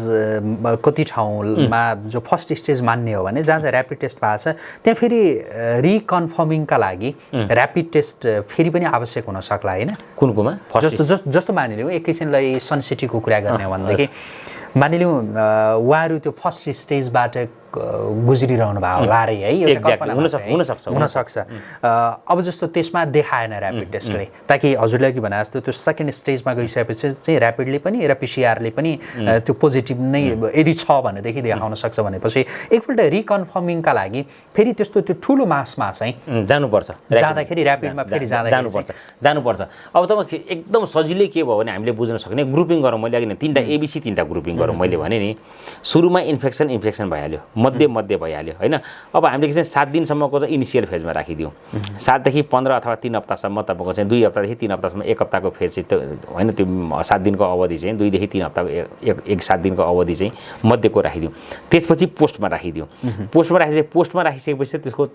कति ठाउँमा जो फर्स्ट स्टेज मान्ने हो भने जहाँ चाहिँ ऱ्यापिड टेस्ट भएको छ त्यहाँ फेरि रिकन्फर्मिङका लागि ऱ्यापिड टेस्ट फेरि पनि आवश्यक हुन सक्ला होइन। कुनकोमा जस्तो मानिलिउँ एकैछिनलाई सनसिटीको कुरा गर्ने हो भनेदेखि मानिलिउँ उहाँहरू त्यो फर्स्ट स्टेजबाट गुज्रिरहनु भयो होला अरे है, हुनसक्छ। अब जस्तो त्यसमा देखाएन ऱ्यापिड टेस्टले, ताकि हजुरले के भने जस्तो त्यो सेकेन्ड स्टेजमा गइसकेपछि चाहिँ ऱ्यापिडले पनि र पिसिआरले पनि त्यो पोजिटिभ नै यदि छ भनेदेखि देखाउन सक्छ भनेपछि एकपल्ट रिकन्फर्मिङका लागि फेरि त्यस्तो त्यो ठुलो मासमा चाहिँ जानुपर्छ, जाँदाखेरि ऱ्यापिडमा फेरि जानुपर्छ। अब तपाईँ एकदम सजिलै के भयो भने हामीले बुझ्न सक्ने ग्रुपिङ गरौँ। मैले अघि 3टा एबिसी 3टा ग्रुपिङ गरौँ मैले भने नि। सुरुमा इन्फेक्सन भइहाल्यो, मध्य भइहाल्यो होइन। अब हामीले के चाहिँ 7 दिनसम्मको चाहिँ इनिसियल फेजमा राखिदिउँ। 7 देखि 15 अथवा 3 हप्तासम्म तपाईँको चाहिँ 2 हप्तादेखि 3 हप्तासम्म 1 हप्ताको फेज चाहिँ त्यो होइन, त्यो 7 दिनको अवधि चाहिँ 2 देखि 3 हप्ताको एक 7 दिनको अवधि चाहिँ मध्यको राखिदिउँ। त्यसपछि पोस्टमा राखिदिउँ। पोस्टमा राखिसकेपछि त्यसको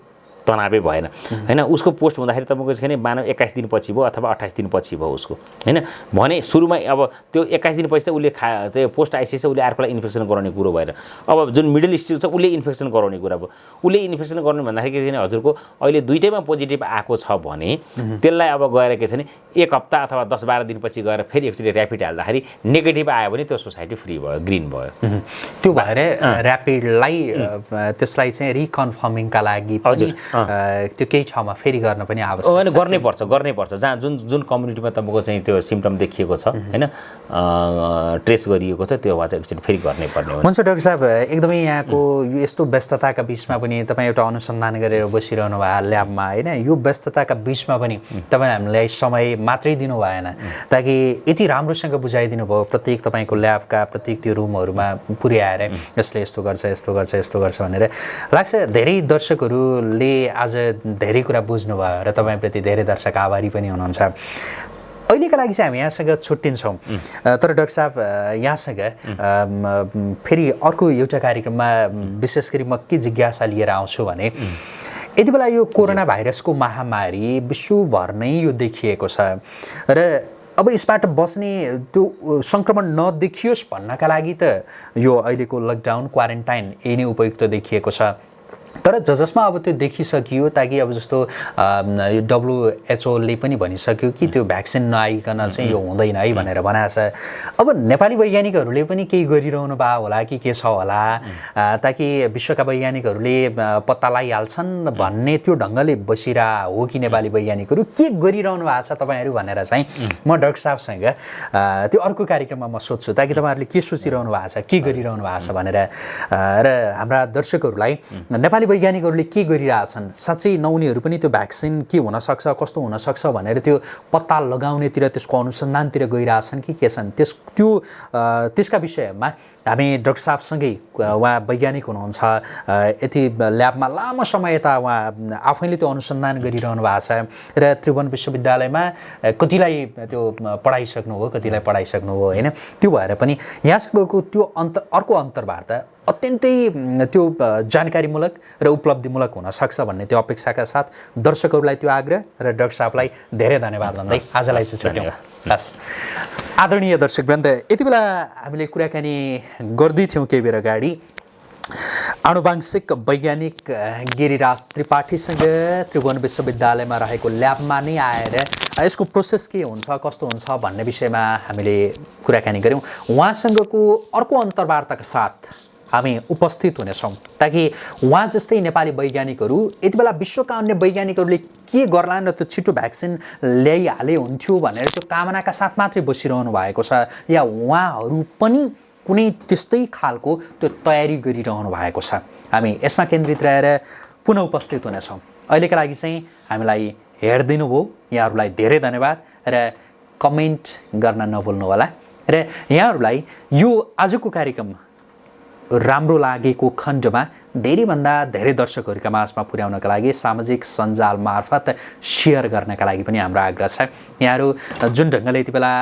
तनावै भएन होइन। उसको पोस्ट हुँदाखेरि तपाईँको चाहिँ मानव 21 दिनपछि भयो अथवा 28 दिनपछि भयो उसको होइन। भने सुरुमा अब त्यो 21 दिनपछि चाहिँ उसले त्यो पोस्ट आइसकेपछि उसले अर्कोलाई इन्फेक्सन गराउने कुरो भएर अब जुन मिडल स्टेज छ उसले इन्फेक्सन गराउने कुरा भयो। उसले इन्फेक्सन गराउने भन्दाखेरि के छ भने हजुरको अहिले दुईटैमा पोजिटिभ आएको छ भने त्यसलाई अब गएर के छ भने 1 हप्ता अथवा 10-12 दिनपछि गएर फेरि एकचोटि ऱ्यापिड हाल्दाखेरि नेगेटिभ आयो भने त्यो सोसाइटी फ्री भयो, ग्रिन भयो। त्यो भएर ऱ्यापिडलाई त्यसलाई चाहिँ रिकन्फर्मिङका लागि त्यो केही ठाउँमा फेरि गर्न पनि आवश्यक होइन गर्नै पर्छ जहाँ जुन कम्युनिटीमा तपाईँको चाहिँ त्यो सिम्टम देखिएको छ होइन ट्रेस गरिएको छ त्यो भए चाहिँ एकचोटि फेरि गर्नै पर्ने हो। हुन्छ डाक्टर साहब, एकदमै यहाँको यस्तो व्यस्तताका बिचमा पनि तपाईँ एउटा अनुसन्धान गरेर बसिरहनु भयो ल्याबमा होइन, यो व्यस्तताका बिचमा पनि तपाईँ हामीलाई समय मात्रै दिनु भएन ताकि यति राम्रोसँग बुझाइदिनु भयो प्रत्येक तपाईँको ल्याबका प्रत्येक त्यो रुमहरूमा पुर्याएर यसले यस्तो गर्छ यस्तो गर्छ यस्तो गर्छ भनेर। लाग्छ धेरै दर्शकहरूले आज धेरै कुरा बुझ्नुभयो र तपाईँप्रति धेरै दर्शक आभारी पनि हुनुहुन्छ। अहिलेका लागि चाहिँ हामी यहाँसँग छुट्टिन्छौँ, तर डाक्टर साहब यहाँसँग फेरि अर्को एउटा कार्यक्रममा विशेष गरी म के जिज्ञासा लिएर आउँछु भने यति बेला यो कोरोना भाइरसको महामारी विश्वभर नै यो देखिएको छ र अब यसबाट बस्ने त्यो सङ्क्रमण नदेखियोस् भन्नका लागि त यो अहिलेको लकडाउन क्वारेन्टाइन यही नै उपयुक्त देखिएको छ। तर जसमा अब त्यो देखिसकियो ताकि अब जस्तो WHO ले पनि भनिसक्यो कि त्यो भ्याक्सिन नआइकन चाहिँ यो हुँदैन है भनेर भनेको छ। अब नेपाली वैज्ञानिकहरूले पनि केही गरिरहनु भयो होला कि के छ होला ताकि विश्वका वैज्ञानिकहरूले पत्ता लगाइहाल्छन् भन्ने त्यो ढङ्गले बसिरा हो कि नेपाली वैज्ञानिकहरू के गरिरहनु भएको छ तपाईँहरू भनेर चाहिँ म डाक्टर साहबसँग त्यो अर्को कार्यक्रममा म सोध्छु ताकि तपाईँहरूले के सोचिरहनु भएको छ, के गरिरहनु भएको छ भनेर र हाम्रा दर्शकहरूलाई नेपाली वैज्ञानिकहरूले के गरिरहेछन्, साँच्चै नउनीहरू पनि त्यो भ्याक्सिन के हुनसक्छ कस्तो हुनसक्छ भनेर त्यो पत्ता लगाउनेतिर त्यसको अनुसन्धानतिर गइरहेछन् कि के छन्, त्यसका विषयमा हामी डाक्टर साहबसँगै उहाँ वैज्ञानिक हुनुहुन्छ, यति ल्याबमा लामो समय यता उहाँ आफैले त्यो अनुसन्धान गरिरहनु भएको छ र त्रिभुवन विश्वविद्यालयमा कतिलाई त्यो पढाइसक्नु हो होइन, त्यो भएर पनि यहाँसँगको त्यो अर्को अन्तर्वार्ता अत्यन्तै त्यो जानकारीमूलक र उपलब्धिमूलक हुनसक्छ भन्ने त्यो अपेक्षाका साथ दर्शकहरूलाई त्यो आग्रह र डाक्टर साहबलाई धेरै धन्यवाद भन्दै आजलाई चाहिँ छुट्यौँ। हस् आदरणीय दर्शकवृन्द, यति बेला हामीले कुराकानी गर्दै थियौँ केही बेर अगाडि आनुवांशिक वैज्ञानिक गिरिराज त्रिपाठीसँग त्रिभुवन विश्वविद्यालयमा रहेको ल्याबमा नै आएर यसको प्रोसेस के हुन्छ कस्तो हुन्छ भन्ने विषयमा हामीले कुराकानी गऱ्यौँ। उहाँसँगको अर्को अन्तर्वार्ताका साथ हामी उपस्थित हुनेछौँ ताकि उहाँ जस्तै नेपाली वैज्ञानिकहरू यति बेला विश्वका अन्य वैज्ञानिकहरूले के गर्लान् र त्यो छिटो भ्याक्सिन ल्याइहाले हुन्थ्यो भनेर त्यो कामनाका साथ मात्रै बसिरहनु भएको छ या उहाँहरू पनि कुनै त्यस्तै खालको त्यो तयारी गरिरहनु भएको छ। हामी यसमा केन्द्रित रहेर पुनः उपस्थित हुनेछौँ। अहिलेका लागि चाहिँ हामीलाई हेरिदिनु भयो, यहाँहरूलाई धेरै धन्यवाद र कमेन्ट गर्न नभुल्नुहोला र यहाँहरूलाई यो आजको कार्यक्रम राम्रो लागेको खण्डमा धेरैभन्दा धेरै दर्शकहरूका माझमा पुर्याउनका लागि सामाजिक सञ्जाल मार्फत सेयर गर्नका लागि पनि हाम्रो आग्रह छ। यहाँहरू जुन ढङ्गले यति बेला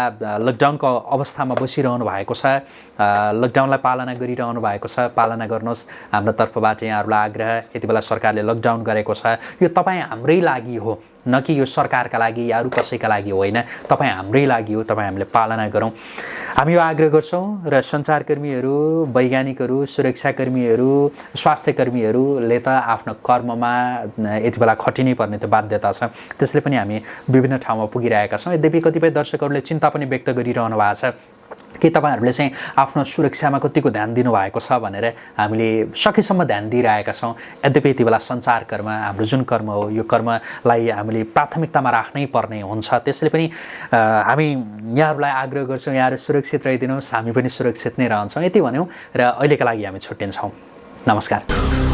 लकडाउनको अवस्थामा बसिरहनु भएको छ, लकडाउनलाई पालना गरिरहनु भएको छ, पालना गर्नुहोस्। हाम्रो तर्फबाट यहाँहरूलाई आग्रह, यति बेला सरकारले लकडाउन गरेको छ, यो तपाईँ हाम्रै लागि हो, न कि यो सरकारका लागि या अरू कसैका लागि होइन, तपाईँ हाम्रै लागि हो, तपाईँ हामीले पालना गरौँ। हामी यो आग्रह गर्छौँ र सञ्चारकर्मीहरू, वैज्ञानिकहरू, सुरक्षाकर्मीहरू, स्वास्थ्यकर्मीहरूले त आफ्नो कर्ममा यति बेला खटिनै पर्ने त्यो बाध्यता छ, त्यसले पनि हामी विभिन्न ठाउँमा पुगिरहेका छौँ। यद्यपि कतिपय दर्शकहरूले चिन्ता पनि व्यक्त गरिरहनु भएको छ कि तपाईँहरूले चाहिँ आफ्नो सुरक्षामा कतिको ध्यान दिनुभएको छ भनेर हामीले सकेसम्म ध्यान दिइरहेका छौँ। यद्यपि यति बेला सञ्चारकर्म हाम्रो जुन कर्म हो यो कर्मलाई हामीले प्राथमिकतामा राख्नै पर्ने हुन्छ, त्यसले पनि हामी यहाँहरूलाई आग्रह गर्छौँ यहाँहरू सुरक्षित रहिदिनुहोस्, हामी पनि सुरक्षित नै रहन्छौँ। यति भन्यौँ र अहिलेका लागि हामी छुट्टिन्छौँ। नमस्कार।